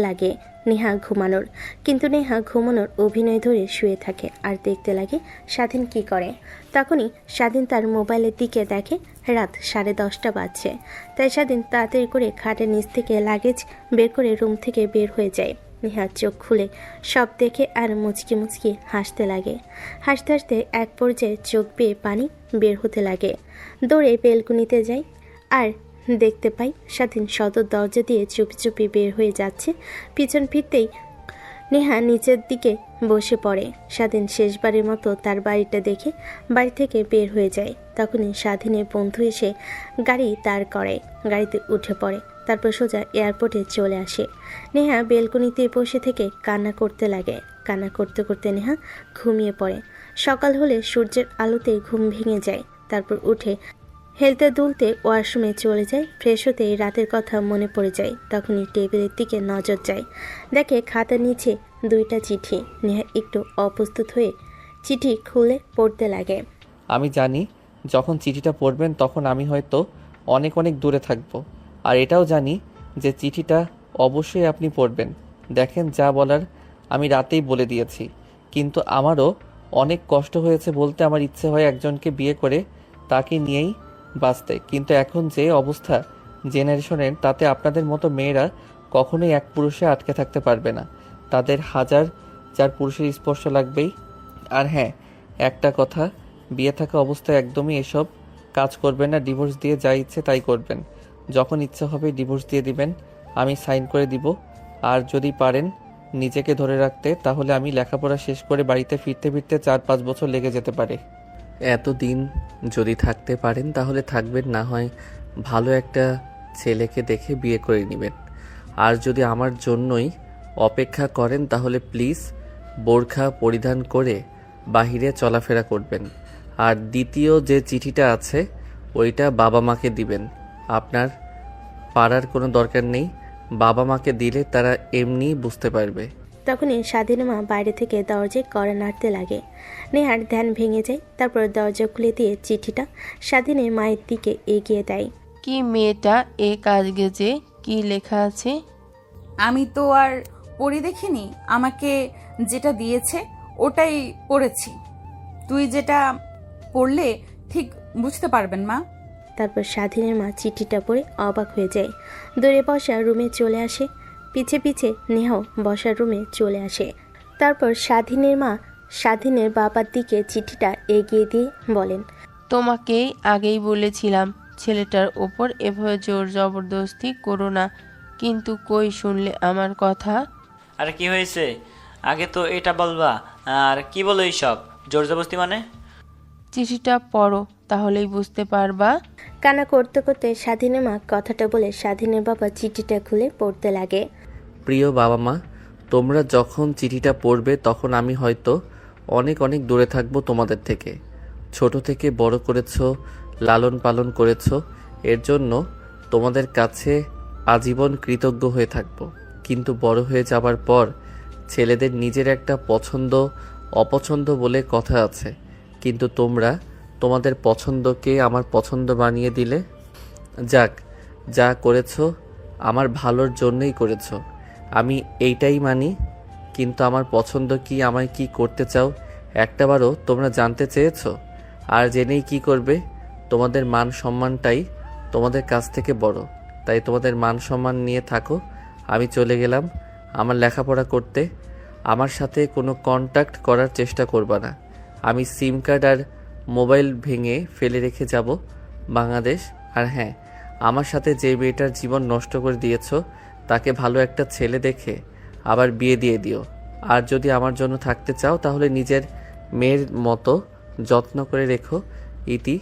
[SPEAKER 4] লাগে নেহা ঘুমানোর। কিন্তু নেহা ঘুমানোর অভিনয় ধরে শুয়ে থাকে আর দেখতে লাগে স্বাধীন কি করে। তখনই স্বাধীন তার মোবাইলের দিকে দেখে রাত 10:30 বাজছে। তাই স্বাধীন তাড়াতাড়ি করে খাটের নিচ থেকে লাগেজ বের করে রুম থেকে বের হয়ে যায়। নেহা চোখ খুলে সব দেখে আর মুচকি মুচকি হাসতে লাগে। হাসতে হাসতে এক পর্যায়ে চোখ বেয়ে পানি বের হতে লাগে। দৌড়ে বেলকুনিতে যায় আর দেখতে পাই স্বাধীন সদর দরজা দিয়ে চুপি চুপি বের হয়ে যাচ্ছে। পিছন ফিরতেই নেহা নিচের দিকে বসে পড়ে। স্বাধীন শেষবারের মতো তার বাড়িটা দেখে বাড়ি থেকে বের হয়ে যায়। তখনই স্বাধীনের বন্ধু এসে গাড়ি দাঁড় করায়, গাড়িতে উঠে পড়ে। তারপর সোজা এয়ারপোর্টে চলে আসে। নেহা বেলকনিতে বসে থেকে কান্না করতে লাগে। কান্না করতে করতে নেহা ঘুমিয়ে পড়ে। সকাল হলে সূর্যের আলোতে ঘুম ভেঙে যায়। তারপর উঠে হেলতে দুলতে ওয়াশরুমে চলে যায়। ফ্রেশ হতেই রাতের কথা মনে পড়ে যায়। তখনই টেবিলের দিকে নজর যায়, দেখে খাতার নিচে 2টা চিঠি। নেহা একটু অপ্রস্তুত হয়ে চিঠি খুলে পড়তে লাগে।
[SPEAKER 1] আমি জানি যখন চিঠিটা পড়বেন তখন আমি হয়তো অনেক অনেক দূরে থাকব। আর এটাও জানি যে চিঠিটা অবশ্যই আপনি পড়বেন। দেখেন, যা বলার আমি রাতেই বলে দিয়েছি। কিন্তু আমারও অনেক কষ্ট হয়েছে বলতে। আমার ইচ্ছে হয় একজনকে বিয়ে করে তাকে নিয়েই বাঁচতে। কিন্তু এখন যে অবস্থা জেনারেশনের, তাতে আপনাদের মতো মেয়েরা কখনোই এক পুরুষে আটকে থাকতে পারবে না। তাদের 1000 পুরুষের স্পর্শ লাগবেই। আর হ্যাঁ, একটা কথা, বিয়ে থাকা অবস্থায় একদমই এসব কাজ করবেন না। ডিভোর্স দিয়ে যা ইচ্ছে তাই করবেন। যখন ইচ্ছা হবে ডিভোর্স দিয়ে দিবেন, আমি সাইন করে দিব। আর যদি পারেন নিজেকে ধরে রাখতে, তাহলে আমি লেখাপড়া শেষ করে বাড়িতে ফিরতে ফিরতে 4-5 বছর লেগে যেতে পারে। এতদিন যদি থাকতে পারেন তাহলে থাকবেন, না হয় ভালো একটা ছেলেকে দেখে বিয়ে করে নেবেন। আর যদি আমার জন্যই অপেক্ষা করেন তাহলে প্লিজ বোরখা পরিধান করে বাহিরে চলাফেরা করবেন। আর দ্বিতীয় যে চিঠিটা আছে ওইটা বাবা মাকে দিবেন। আপনার পারার কোনো দরকার নেই, বাবা মাকে দিলে তারা এমনিই বুঝতে পারবে।
[SPEAKER 4] তখনই স্বাধীনের মা বাইরে থেকে দরজায় কড়া নাড়তে লাগে। নেহার ধ্যান ভেঙে যায়। তারপর দরজা খুলে দিয়ে চিঠিটা স্বাধীনের মায়ের দিকে এগিয়ে দেয়।
[SPEAKER 2] কি মেয়েটা এ কাজ গেছে, কি লেখা আছে?
[SPEAKER 5] আমি তো আর পড়ে দেখিনি, আমাকে যেটা দিয়েছে ওটাই পড়েছি। তুই যেটা পড়লে ঠিক বুঝতে পারবেন মা।
[SPEAKER 4] তারপর স্বাধীনের মা চিঠিটা পড়ে অবাক হয়ে যায়। দৌড়ে বসা রুমে চলে আসে। পিছে পিছে নেহাও বসার রুমে চলে আসে। তারপর স্বাধীনের মা স্বাধীনের বাবার দিকে চিঠিটা এগিয়ে দিয়ে বলেন,
[SPEAKER 2] তোমাকেই আগেই বলেছিলাম ছেলেটার ওপর এভাবে জোর জবরদস্তি করো না, কিন্তু কই শুনলে আমার কথা?
[SPEAKER 3] আর কি হয়েছে? আগে তো এটা বলবা, আর কি বলো এইসব জোর জবরদস্তি মানে?
[SPEAKER 2] চিঠিটা পড়ো, তাহলেই বুঝতে পারবা।
[SPEAKER 4] কান্না করতে করতে স্বাধীনের মা কথাটা বলে স্বাধীনের বাবা চিঠিটা খুলে পড়তে লাগে।
[SPEAKER 1] প্রিয় বাবা মা, তোমরা যখন চিঠিটা পড়বে তখন আমি হয়তো অনেক অনেক দূরে থাকবো তোমাদের থেকে। ছোট থেকে বড় করেছো, লালন পালন করেছো, এর জন্য তোমাদের কাছে আজীবন কৃতজ্ঞ হয়ে থাকবো। কিন্তু বড় হয়ে যাবার পর ছেলেদের নিজের একটা পছন্দ অপছন্দ বলে কথা আছে, কিন্তু তোমরা তোমাদের পছন্দকে আমার পছন্দ বানিয়ে দিলে। যাক, যা করেছো আমার ভালোর জন্যই করেছো, আমি এইটাই মানি। কিন্তু আমার পছন্দ কি, আমায় কি করতে চাও একটাবারও তোমরা জানতে চেয়েছো? আর জেনেই কি করবে? তোমাদের মান সম্মানটাই তোমাদের কাছ থেকে বড়, তাই তোমাদের মান সম্মান নিয়ে থাকো। আমি চলে গেলাম আমার লেখাপড়া করতে। আমার সাথে কোনো কন্ট্যাক্ট করার চেষ্টা করবা না। আমি সিম কার্ড আর মোবাইল ভেঙে ফেলে রেখে যাব বাংলাদেশ। আর হ্যাঁ, আমার সাথে যে মেয়েটার জীবন নষ্ট করে দিয়েছো তাকে ভালো একটা ছেলে দেখে আবার বিয়ে দিয়ে দিও। আর যদি আমার জন্য থাকতে চাও তাহলে নিজের মেয়ের মতো যত্ন করে রেখো। ইতি,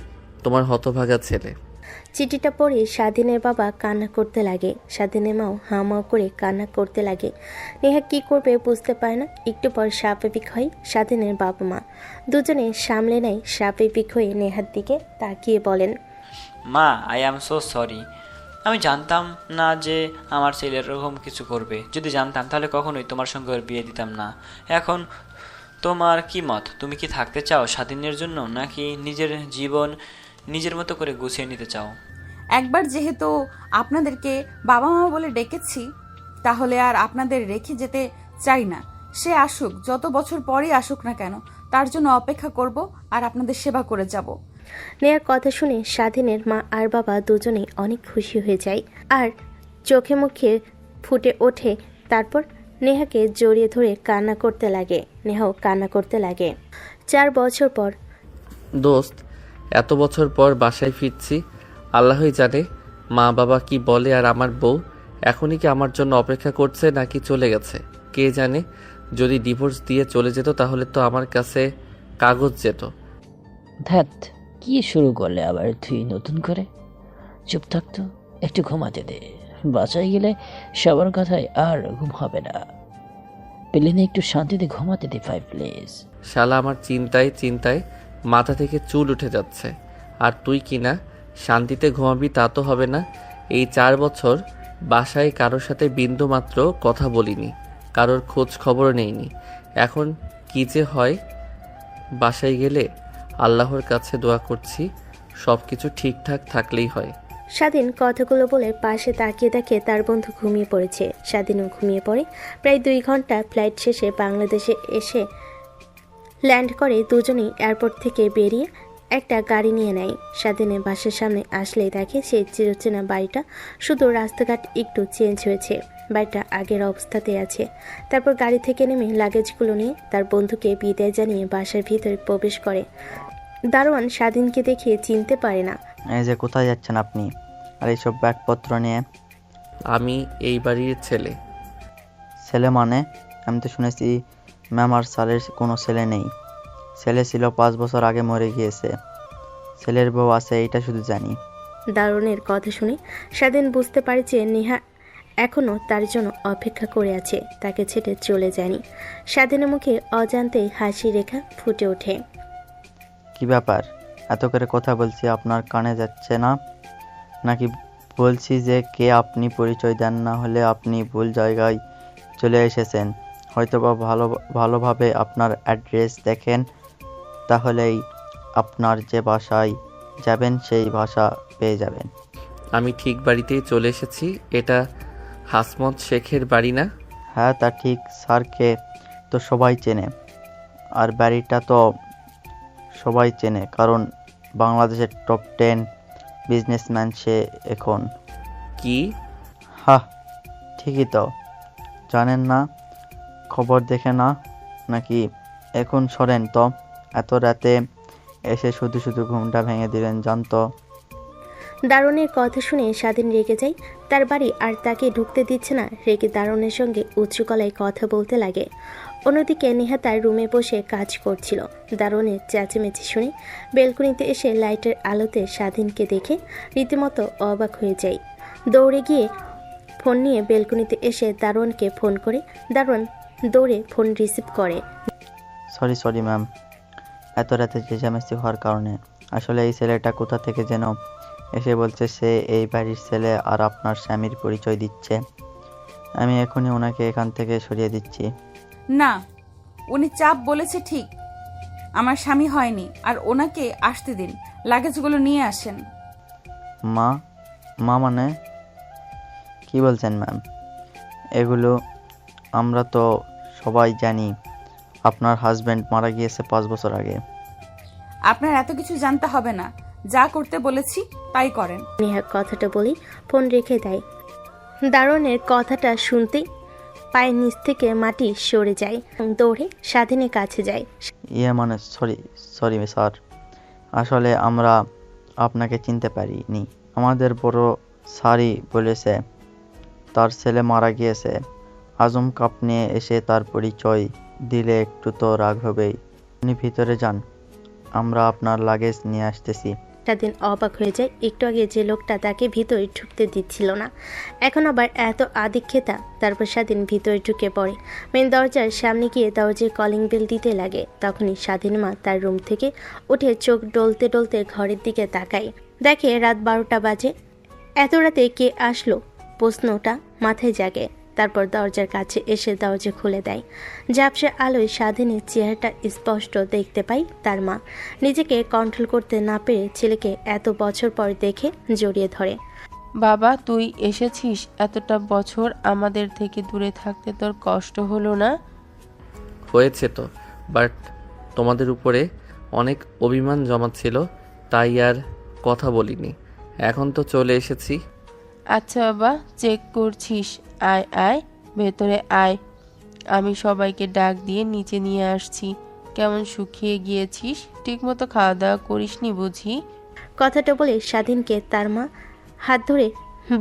[SPEAKER 1] তোমার হতভাগা ছেলে।
[SPEAKER 4] চিঠিটা পড়ে স্বাধীনের বাবা কান্না করতে লাগে। স্বাধীনের মাও হামাও করে কান্না করতে লাগে। নেহা কি করবে বুঝতে পারে না। একটু পর স্বাভাবিক হয় স্বাধীনের বাবা মা। দুজনে সামলে নেয়। স্বাভাবিক হয়ে নেহার দিকে তাকিয়ে বলেন,
[SPEAKER 3] মা, আই অ্যাম সো সরি। আমি জানতাম না যে আমার ছেলে এরকম কিছু করবে। যদি জানতাম তাহলে কখনোই তোমার সঙ্গে ওর বিয়ে দিতাম না। এখন তোমার কি মত? তুমি কি থাকতে চাও স্বাধীনের জন্য, নাকি নিজের জীবন নিজের মতো করে গুছিয়ে নিতে চাও?
[SPEAKER 5] একবার যেহেতু আপনাদেরকে বাবা মা বলে ডেকেছি, তাহলে আর আপনাদের রেখে যেতে চাই না। সে আসুক, যত বছর পরই আসুক না কেন, তার জন্য অপেক্ষা করব আর আপনাদের সেবা করে যাব।
[SPEAKER 4] নেহার কথা শুনে স্বাধীনের মা আর বাবা দুজনেই অনেক খুশি হয়ে যায় আর চোখে মুখে ফুটে ওঠে। তারপর নেহাকে জড়িয়ে ধরে কান্না করতে লাগে। নেহাও কান্না করতে লাগে। 4 বছর পর।
[SPEAKER 1] দোস্ত, এত বছর পর বাসায় ফিরছি। আল্লাহই জানে মা বাবা কি বলে। আর আমার বউ এখনই কি আমার জন্য অপেক্ষা করছে নাকি চলে গেছে কে জানে। যদি ডিভোর্স দিয়ে চলে যেত তাহলে তো আমার কাছে কাগজ যেত।
[SPEAKER 6] ধ্যাত, কি শুরু করলে আবার তুই নতুন করে? চুপ থাকতো, একটু ঘুমাতে দে। বাসায় গেলে সবার কথায় আর ঘুম হবে না। প্লেনে একটু শান্তিতে ঘুমাতে দে ভাই প্লিজ।
[SPEAKER 1] শালা আমার চিন্তায় চিন্তায় মাথা থেকে চুল উঠে যাচ্ছে। আর তুই কি না শান্তিতে ঘুমাবি তা তো হবে না। এই 4 বছর বাসায় কারোর সাথে বিন্দু মাত্র কথা বলিনি, কারোর খোঁজ খবর নেইনি। এখন কি যে হয়, বাসায় গেলে আল্লাহর কাছে দোয়া করছি সব কিছু ঠিকঠাক থাকলেই হয়।
[SPEAKER 4] স্বাধীন কথাগুলো বলে পাশে তাকিয়ে দেখে তার বন্ধু ঘুমিয়ে পড়েছে। স্বাধীনও ঘুমিয়ে পড়ে। প্রায় 2 ঘন্টা ফ্লাইট শেষে বাংলাদেশে এসে ল্যান্ড করে। দুজনেই এয়ারপোর্ট থেকে বেরিয়ে একটা গাড়ি নিয়ে নেয়। স্বাধীনের বাসার সামনে আসলেই দেখে সেই চিরচেনা বাড়িটা, শুধু রাস্তাঘাট একটু চেঞ্জ হয়েছে। বাড়িটা আগের অবস্থাতেই আছে। তারপর গাড়ি থেকে নেমে লাগেজগুলো নিয়ে তার বন্ধুকে বিদায় জানিয়ে বাসার ভিতরে প্রবেশ করে। দারোয়ান স্বাধীনকে দেখিয়ে চিনতে পারে না।
[SPEAKER 7] এই যে কোথায় যাচ্ছেন আপনি আর এইসব ব্যাগপত্র নিয়ে?
[SPEAKER 1] আমি এই বাড়ির ছেলে।
[SPEAKER 7] ছেলে মানে? আমি তো শুনেছি ম্যাম আর স্যারের কোনো ছেলে নেই। ছেলে ছিল 5 বছর আগে মরে গিয়েছে। ছেলের বউ আছে এইটা শুধু জানি।
[SPEAKER 4] দারোয়ানের কথা শুনে স্বাধীন বুঝতে পারে যে নেহা এখনও তার জন্য অপেক্ষা করে আছে, তাকে ছেড়ে চলে যায়নি। স্বাধীনের মুখে অজান্তেই হাসি রেখা ফুটে ওঠে।
[SPEAKER 7] কি ব্যাপার, এত করে কথা বলছি আপনার কানে যাচ্ছে না নাকি? বলছি যে কে আপনি পরিচয় দেন, না হলে আপনি ভুল জায়গায় চলে এসেছেন। হয়তোবা ভালোভাবে আপনার অ্যাড্রেস দেখেন, তাহলেই আপনার যে বাসায় যাবেন সেই বাসা পেয়ে যাবেন।
[SPEAKER 1] আমি ঠিক বাড়িতেই চলে এসেছি। এটা হাসমত শেখের বাড়ি না?
[SPEAKER 7] হ্যাঁ, তা ঠিক। স্যারকে তো সবাই চেনে, আর বাড়িটা তো সবাই চেনে, কারণ বাংলাদেশের টপ 10 বিজনেসম্যান সে এখন।
[SPEAKER 1] কি?
[SPEAKER 7] হ্যাঁ, ঠিকই তো। জানেন না? খবর দেখে না নাকি? এখন সরেন তো, এত রাতে এসে শুধু শুধু ঘুমটা ভেঙে দিলেন, জানতো।
[SPEAKER 4] দারুণের কথা শুনে স্বাধীন রেগে যায়। তার বাড়ি আর তাকে ঢুকতে দিচ্ছে না। রেগে দারুণের সঙ্গে উঁচু গলায় কথা বলতে লাগে। অন্যদিকে নেহা তার রুমে বসে কাজ করছিল। দারুণের চেঁচামেচি শুনে বেলকনিতে এসে লাইটের আলোতে স্বাধীনকে দেখে রীতিমতো অবাক হয়ে যায়। দৌড়ে গিয়ে ফোন নিয়ে বেলকনিতে এসে দারুণকে ফোন করে। দারুণ দৌড়ে ফোন রিসিভ করে।
[SPEAKER 7] সরি ম্যাম, এত রাতে চেঁচামেচি হওয়ার কারণে। আসলে এই ছেলেটা কোথা থেকে যেন এসে বলছে সে এই বাড়ির ছেলে আর আপনার স্বামীর পরিচয় দিচ্ছে। আমি এখনই ওনাকে এখান থেকে সরিয়ে দিচ্ছি।
[SPEAKER 5] না, উনি চাপ বলেছে ঠিক, আমার স্বামী হয়নি। আর ওনাকে আসতে দিন, লাগেজগুলো নিয়ে আসেন।
[SPEAKER 7] মা মানে কি বলছেন ম্যাম? এগুলো আমরা তো সবাই জানি, আপনার হাজব্যান্ড মারা গিয়েছে 5 বছর আগে।
[SPEAKER 5] আপনার এত কিছু জানতে হবে না, যা করতে বলেছি তাই করেন।
[SPEAKER 4] নেহা কথাটা বলি ফোন রেখে দেয়। দারুণের কথাটা শুনতেই পায়ের নিচ থেকে মাটি সরে যায়। দৌড়ে স্বাধীনের কাছে যায়।
[SPEAKER 7] মানে সরি স্যার, আসলে আমরা আপনাকে চিনতে পারিনি। আমাদের বড় স্যারই বলেছে তার ছেলে মারা গিয়েছে। আজম কাপ নিয়ে এসে তার পরিচয় দিলে একটু তো রাগ হবেই। আপনি ভিতরে যান, আমরা আপনার লাগেজ নিয়ে আসতেছি।
[SPEAKER 4] স্বাধীন অবাক হয়ে যায়। একটু আগে যে লোকটা তাকে ভিতরে ঢুকতে দিচ্ছিল না, এখন আবার এত আদিক্ষেতা। তারপর স্বাধীন ভিতরে ঢুকে পড়ে। মেন দরজার সামনে গিয়ে দরজায় কলিং বেল দিতে লাগে। তখনই স্বাধীন মা তার রুম থেকে উঠে চোখ ডলতে ডলতে ঘরের দিকে তাকায়। দেখে রাত 12টা বাজে। এত রাতে কে আসলো প্রশ্নটা মাথায় জাগে। তারপর দরজার কাছে এসে দরজা খুলে দেয়। ঝাপসা আলোয় স্বাধীনের চেহারাটা স্পষ্ট দেখতে পায় তার মা। নিজেকে কন্ট্রোল করতে না পেরে ছেলেকে এত বছর পর দেখে জড়িয়ে ধরে।
[SPEAKER 2] বাবা, তুই এসেছিস? এতটা বছর আমাদের থেকে দূরে থাকতে তোর কষ্ট হলো না?
[SPEAKER 1] হয়েছে তো, বাট তোমাদের উপরে অনেক অভিমান জমাচ্ছিল, তাই আর কথা বলিনি। এখন তো চলে এসেছি।
[SPEAKER 2] আচ্ছা বাবা, চেক করছিস? আয় আয়, ভেতরে আয়। আমি সবাইকে ডাক দিয়ে নিচে নিয়ে আসছি। কেমন শুকিয়ে গিয়েছিস? ঠিকমতো খাওয়া দাওয়া করিসনি বুঝি?
[SPEAKER 4] কথাটা বলে স্বাধীনকে তার মা হাত ধরে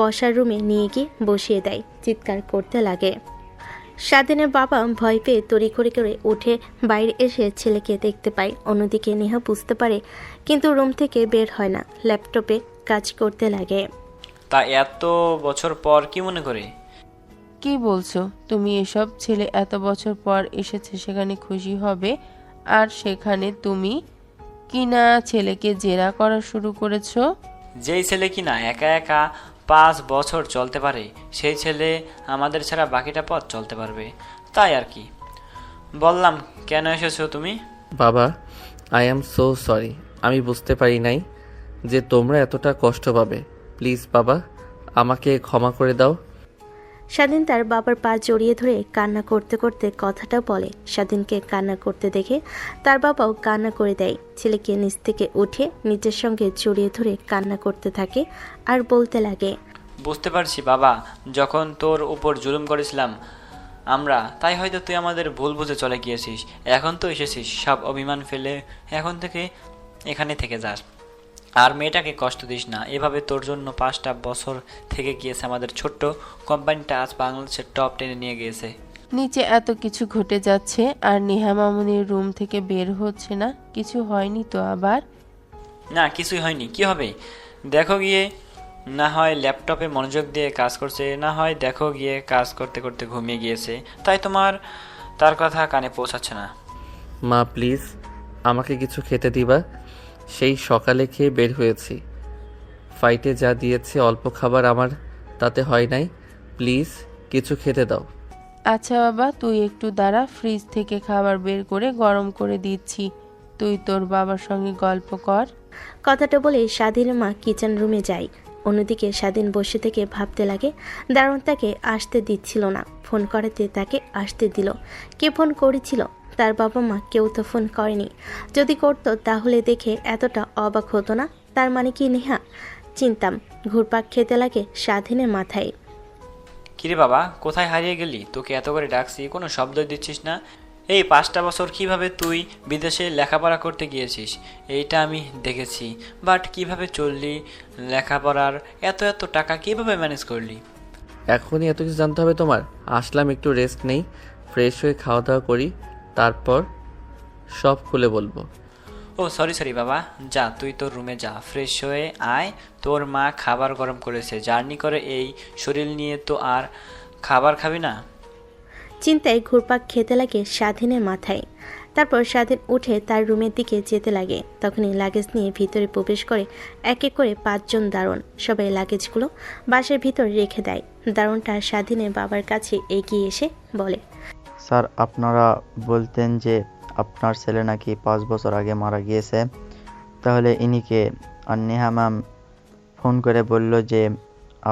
[SPEAKER 4] বসার রুমে নিয়ে গিয়ে বসিয়ে দেয়। চিৎকার করতে লাগে। স্বাধীনের বাবা ভয় পেয়ে তড়িঘড়ি করে উঠে বাইরে এসে ছেলেকে দেখতে পায়। অন্যদিকে নেহা বুঝতে পারে, কিন্তু রুম থেকে বের হয় না। ল্যাপটপে কাজ করতে লাগে।
[SPEAKER 3] তা এত বছর পর কি মনে করে?
[SPEAKER 2] কি বলছো তুমি এসব? ছেলে এত বছর পর এসেছে, সেখানে খুশি হবে। আর সেখানে তুমি কিনা ছেলেকে জেরা করা শুরু করেছো।
[SPEAKER 3] যেই ছেলে কিনা একা একা 5 বছর চলতে পারে, সেই ছেলে আমাদের ছাড়া বাকিটা পথ চলতে পারবে, তাই আর কি। বললাম, কেন এসেছো তুমি?
[SPEAKER 1] বাবা, আই অ্যাম সো সরি। আমি বুঝতে পারি নাই যে তোমরা এতটা কষ্ট পাবে। প্লিজ বাবা, আমাকে ক্ষমা করে দাও।
[SPEAKER 4] স্বাধীন তার বাবার পা জড়িয়ে ধরে কান্না করতে করতে কথাটা বলে। স্বাধীনকে কান্না করতে দেখে তার বাবাও কান্না করে দেয়। ছেলেকে নিচ থেকে উঠে নিজের সঙ্গে জড়িয়ে ধরে কান্না করতে থাকে আর বলতে লাগে,
[SPEAKER 3] বুঝতে পারছি বাবা, যখন তোর উপর জুলুম করেছিলাম আমরা, তাই হয়তো তুই আমাদের ভুল বুঝে চলে গিয়েছিস। এখন তো এসেছিস, সব অভিমান ফেলে এখন থেকে এখানে থেকে যাস। আর মেয়েটাকে কষ্ট দিস না। এভাবে তোর জন্য 5টা বছর থেকে গিয়েছে আমাদের ছোট্ট কোম্পানিটা, আজ বাংলাদেশের টপ 10-এ নিয়ে গিয়েছে।
[SPEAKER 2] নিচে এত কিছু ঘটে যাচ্ছে আর নেহা মামুনির রুম থেকে বের হচ্ছে না। কিছু হয়নি তো আবার?
[SPEAKER 3] না, কিছুই হয়নি। কি হবে? দেখো গিয়ে, না হয় ল্যাপটপে মনোযোগ দিয়ে কাজ করছে, না হয় দেখো গিয়ে কাজ করতে করতে ঘুমিয়ে গিয়েছে, তাই তোমার তার কথা কানে পৌঁছাচ্ছে না।
[SPEAKER 1] মা প্লিজ আমাকে কিছু খেতে দিবা। সেই সকালে খেয়ে বের হয়েছি, ফাইটে যা দিয়েছে অল্প খাবার আমার তাতে হয় নাই। প্লিজ কিছু খেতে দাও।
[SPEAKER 2] আচ্ছা বাবা, তুই একটু দাঁড়া, ফ্রিজ থেকে খাবার বের করে গরম করে দিচ্ছি। তুই তোর বাবার সঙ্গে গল্প কর।
[SPEAKER 4] কথাটা বলে স্বাধীনের মা কিচেন রুমে যায়। অন্যদিকে স্বাধীন বসে থেকে ভাবতে লাগে দারুণ তাকে আসতে দিচ্ছিল না, ফোন করাতে তাকে আসতে দিল। কে ফোন করেছিল? তার বাবা মা কেউ তো ফোন করেনি। যদি করতো তাহলে দেখে এতটা অবাক হতো না। তার মানে কি নেহা? চিন্তাম ঘুরপাক খেতে লাগে স্বাধীনের মাথায়।
[SPEAKER 3] কিরে বাবা, কোথায় হারিয়ে গেলি? তোকে এত করে ডাকছি, কোনো শব্দ দিচ্ছিস না। এই 5টা বছর কিভাবে তুই বিদেশে লেখাপড়া করতে গিয়েছিস এইটা আমি দেখেছি, বাট কিভাবে চললি, লেখাপড়ার এত এত টাকা কিভাবে ম্যানেজ করলি?
[SPEAKER 1] এখনই এত কিছু জানতে হবে তোমার? আসলাম একটু রেস্ট নেই, ফ্রেশ হয়ে খাওয়া দাওয়া করি, তারপর সব খুলে বলবো।
[SPEAKER 3] ও সরি বাবা, যা তুই তোর রুমে যা, ফ্রেশ হয়ে আয়। তোর মা খাবার গরম করেছে, জার্নি করে এই শরীর নিয়ে তো আর খাবার খাবি না।
[SPEAKER 4] চিন্তায় ঘুরপাক খেতে লাগে স্বাধীনের মাথায়। তারপর স্বাধীন উঠে তার রুমের দিকে যেতে লাগে। তখনই লাগেজ নিয়ে ভিতরে প্রবেশ করে এক এক করে 5 জন দারোয়ান। সবাই লাগেজগুলো বাসের ভিতর রেখে দেয়। দারোয়ানটা স্বাধীনের বাবার কাছে এগিয়ে এসে বলে,
[SPEAKER 7] স্যার, আপনারা বলতেন যে আপনার ছেলে নাকি 5 বছর আগে মারা গিয়েছে, তাহলে ইনিকে? আর নেহা ম্যাম ফোন করে বলল যে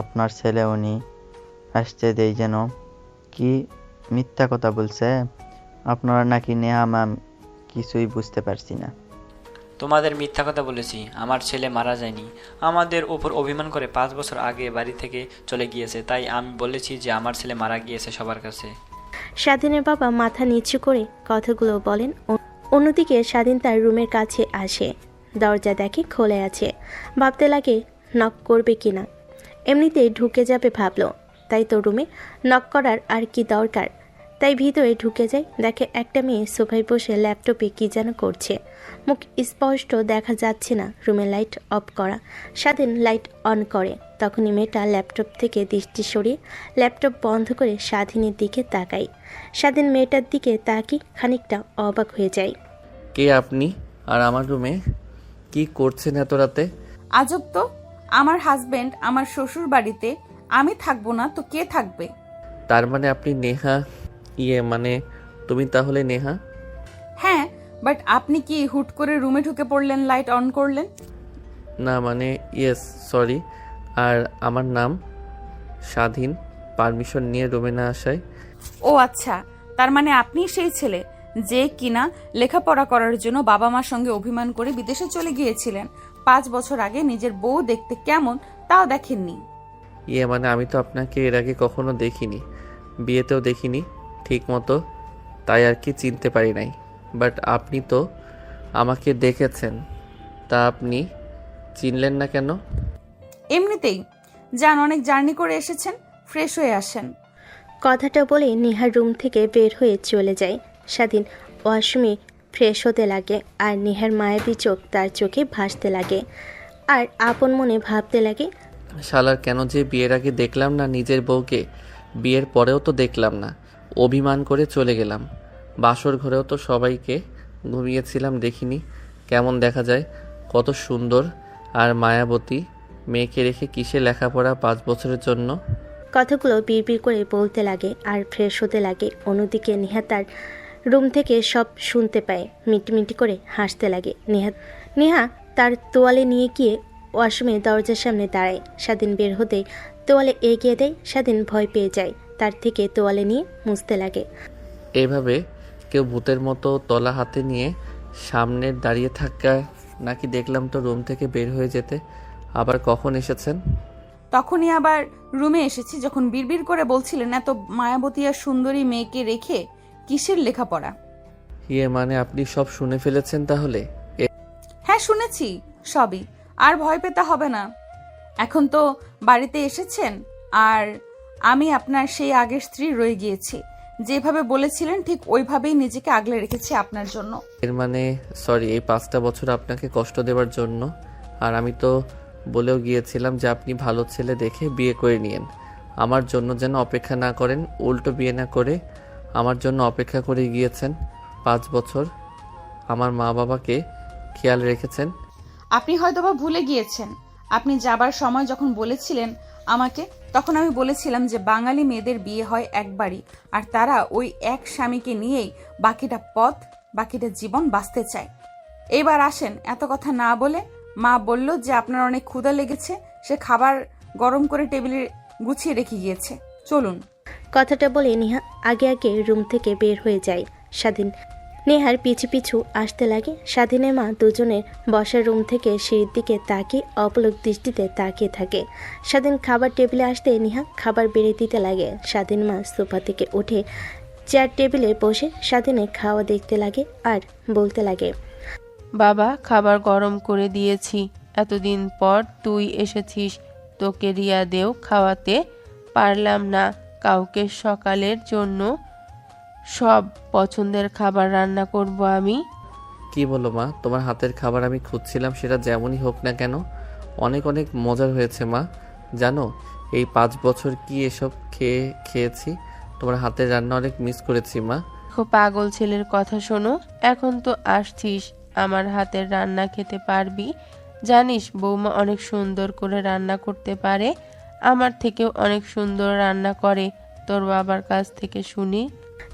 [SPEAKER 7] আপনার ছেলে, উনি আসতে দেই যেন। কি মিথ্যা কথা বলছে? আপনারা নাকি? নেহা ম্যাম কিছুই বুঝতে পারছি না।
[SPEAKER 3] তোমাদের মিথ্যা কথা বলেছি, আমার ছেলে মারা যায়নি। আমাদের ওপর অভিমান করে 5 বছর আগে বাড়ি থেকে চলে গিয়েছে, তাই আমি বলেছি যে আমার ছেলে মারা গিয়েছে সবার কাছে।
[SPEAKER 4] স্বাধীনের বাবা মাথা নিচু করে কথাগুলো বলেন। অন্যদিকে স্বাধীন তার রুমের কাছে আসে। দরজা দেখে খোলা আছে। ভাবতে লাগে নক করবে কিনা। এমনিতেই ঢুকে যাবে ভাবলো, তাই তো রুমে নক করার আর কি দরকার। তাই ভিতরে ঢুকে যায়। দেখে একটা মেয়ে সোফায় বসে ল্যাপটপে কি যেন করছে। মুখ স্পষ্ট দেখা যাচ্ছে না, রুমের লাইট অফ করা। স্বাধীন লাইট অন করে। তখনই মেয়েটা ল্যাপটপ থেকে দৃষ্টি সরিয়ে ল্যাপটপ বন্ধ করে স্বাধীনের দিকে তাকায়। স্বাধীন মেয়েটার দিকে তাকিয়ে খানিকটা অবাক হয়ে যায়।
[SPEAKER 1] কে আপনি? আর আমার রুমে কি করছেন এত রাতে?
[SPEAKER 5] আজব তো, আমার হাজবেন্ড আমার শ্বশুর বাড়িতে, আমি থাকবো না তো কে থাকবে?
[SPEAKER 1] তার মানে আপনি নেহা? মানে তুমি তাহলে নেহা?
[SPEAKER 5] হ্যাঁ, বাট আপনি কি হুট করে রুমে ঢুকে পড়লেন, লাইট অন করলেন?
[SPEAKER 1] না মানে ইয়েস, সরি। আর আমার নাম স্বাধীন, পারমিশন নিয়ে রুমে না আসায়।
[SPEAKER 5] ও আচ্ছা, তার মানে আপনি সেই ছেলে যে কিনা লেখাপড়া করার জন্য বাবা মার সঙ্গে অভিমান করে বিদেশে চলে গিয়েছিলেন। 5 বছর আগে নিজের বউ দেখতে কেমন তাও দেখেননি।
[SPEAKER 1] মানে আমি তো আপনাকে এর আগে কখনো দেখিনি, বিয়েতেও দেখিনি ঠিক মতো, তাই আর কি চিনতে পারি নাই। বাট আপনি তো আমাকে দেখেছেন, তা আপনি চিনলেন না কেন?
[SPEAKER 5] এমনিতেই যান, অনেক জার্নি করে এসেছেন, ফ্রেশ হয়ে আসেন।
[SPEAKER 4] কথাটা বলে নেহার রুম থেকে বের হয়ে চলে যায়। স্বাধীন ওয়াশরুমে ফ্রেশ হতে লাগে। আর নেহার মায়াবী চোখ তার চোখে ভাসতে লাগে। আর আপন মনে ভাবতে লাগে,
[SPEAKER 1] শালার কেন যে বিয়ের আগে দেখলাম না নিজের বউকে, বিয়ের পরেও তো দেখলাম না, অভিমান করে চলে গেলাম। বাসর ঘরেও তো সবাইকে ঘুমিয়েছিলাম, দেখিনি কেমন দেখা যায়, কত সুন্দর আর মায়াবতী মেয়েকে রেখে কিসে লেখাপড়া 5 বছরের জন্য।
[SPEAKER 4] কথাগুলো বিড়বিড় করে বলতে লাগে আর ফ্রেশ হতে লাগে। অন্যদিকে নেহা তার রুম থেকে সব শুনতে পায়। মিটিমিটি করে হাসতে লাগে। নেহা তার তোয়ালে নিয়ে গিয়ে ওয়াশরুমে দরজার সামনে দাঁড়ায়। স্বাধীন বের হতেই তোয়ালে এগিয়ে দেয়। স্বাধীন ভয় পেয়ে যায়, তার থেকে তোয়ালে নিয়ে মুছতে লাগে।
[SPEAKER 1] এইভাবে কেউ ভূতের মতো তলা হাতে নিয়ে সামনে দাঁড়িয়ে থাকা নাকি দেখলাম তো রুম থেকে বের হয়ে যেতে। আবার কখন এসেছেন?
[SPEAKER 5] তখনই আবার রুমে এসেছি যখন বিড়বিড় করে বলছিলেন এত মায়াবতী আর সুন্দরী মেয়েকে রেখে কিসের লেখাপড়া।
[SPEAKER 1] মানে আপনি সব শুনে ফেলেছেন তাহলে?
[SPEAKER 5] হ্যাঁ, শুনেছি সবই, আর ভয় পেতে হবে না। এখন তো বাড়িতে এসেছেন, আর আমি আপনার সেই আগের স্ত্রী রয়ে গিয়েছি। যেভাবে বলেছিলেন ঠিক ওইভাবেই নিজেকে আগলে রেখেছি আপনার জন্য।
[SPEAKER 1] এর মানে সরি এই 5টা বছর আপনাকে কষ্ট দেওয়ার জন্য। আর আমি তো বলেও গিয়েছিলাম যে আপনি ভালো ছেলে দেখে বিয়ে করে নিয়েন, আমার জন্য যেন অপেক্ষা না করেন। উল্টো বিয়ে না করে আমার জন্য অপেক্ষা করে গিয়েছেন 5 বছর, আমার মা বাবাকে খেয়াল রেখেছেন।
[SPEAKER 5] আপনি হয়তোবা ভুলে গিয়েছেন, আপনি যাবার সময় যখন বলেছিলেন আমাকে, তখন আমি বলেছিলাম যে বাঙালি মেয়েদের বিয়ে হয় একবারই, আর তারা ওই এক স্বামীকে নিয়েই বাকিটা জীবন বাঁচতে চায়। এবার আসেন, এত কথা না বলে। মা বলল যে আপনার অনেক ক্ষুধা লেগেছে, সে খাবার গরম করে টেবিলে গুছিয়ে রেখে গিয়েছে, চলুন।
[SPEAKER 4] কথাটা বলে নেহা আগে আগে রুম থেকে বের হয়ে যায়। স্বাধীন নেহার পিছু পিছু আসতে লাগে। স্বাধীনের মা দুজনের বসার রুম থেকে সিঁড়ির দিকে তাকিয়ে অপলক দৃষ্টিতে তাকিয়ে থাকে। স্বাধীন খাবার টেবিলে আসতে নেহা খাবার বেড়ে দিতে লাগে। স্বাধীন মা সোফা থেকে উঠে চেয়ার টেবিলে বসে স্বাধীনের খাওয়া দেখতে লাগে আর বলতে লাগে,
[SPEAKER 2] বাবা, খাবার গরম করে দিয়েছি। এতদিন পর তুই এসেছিস, তোকে রিয়াদেও খাওয়াতে পারলাম না। কাউকে সকালের জন্য সব পছন্দের খাবার রান্না করব আমি।
[SPEAKER 1] কি বলো মা, তোমার হাতের খাবার আমি খুঁজছিলাম, সেটা যেমনই হোক না কেন অনেক অনেক মজার হয়েছে মা। জানো এই 5 বছর কি এসব খেয়েছি, তোমার হাতের রান্না অনেক মিস করেছি মা।
[SPEAKER 2] খুব পাগল ছেলের কথা শোনো, এখন তো আসছিস, আমার হাতের রান্না খেতে পারবি। জানিস বৌমা অনেক সুন্দর করে রান্না করতে পারে, আমার থেকেও অনেক সুন্দর রান্না করে। তোর বাবার কাছ থেকে শুনি।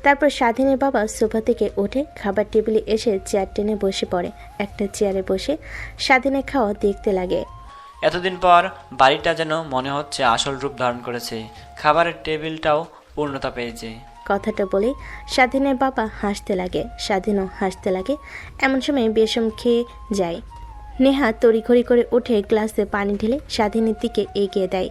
[SPEAKER 4] তারপর স্বাধীনের বাবা সোফা থেকে উঠে খাবার টেবিলে এসে চেয়ার টেনে বসে পড়ে। একটা চেয়ারে বসে স্বাধীনের খাওয়া দেখতে লাগে।
[SPEAKER 3] এতদিন পর বাড়িটা যেন মনে হচ্ছে আসল রূপ ধারণ করেছে, খাবারের টেবিলটাও পূর্ণতা পেয়েছে।
[SPEAKER 4] কথাটা বলে স্বাধীনের বাবা হাসতে লাগে, স্বাধীনও হাসতে লাগে। এমন সময় বেশম খেয়ে যায়। নেহা তড়িঘড়ি করে উঠে গ্লাসে পানি ঢেলে স্বাধীনের দিকে এগিয়ে দেয়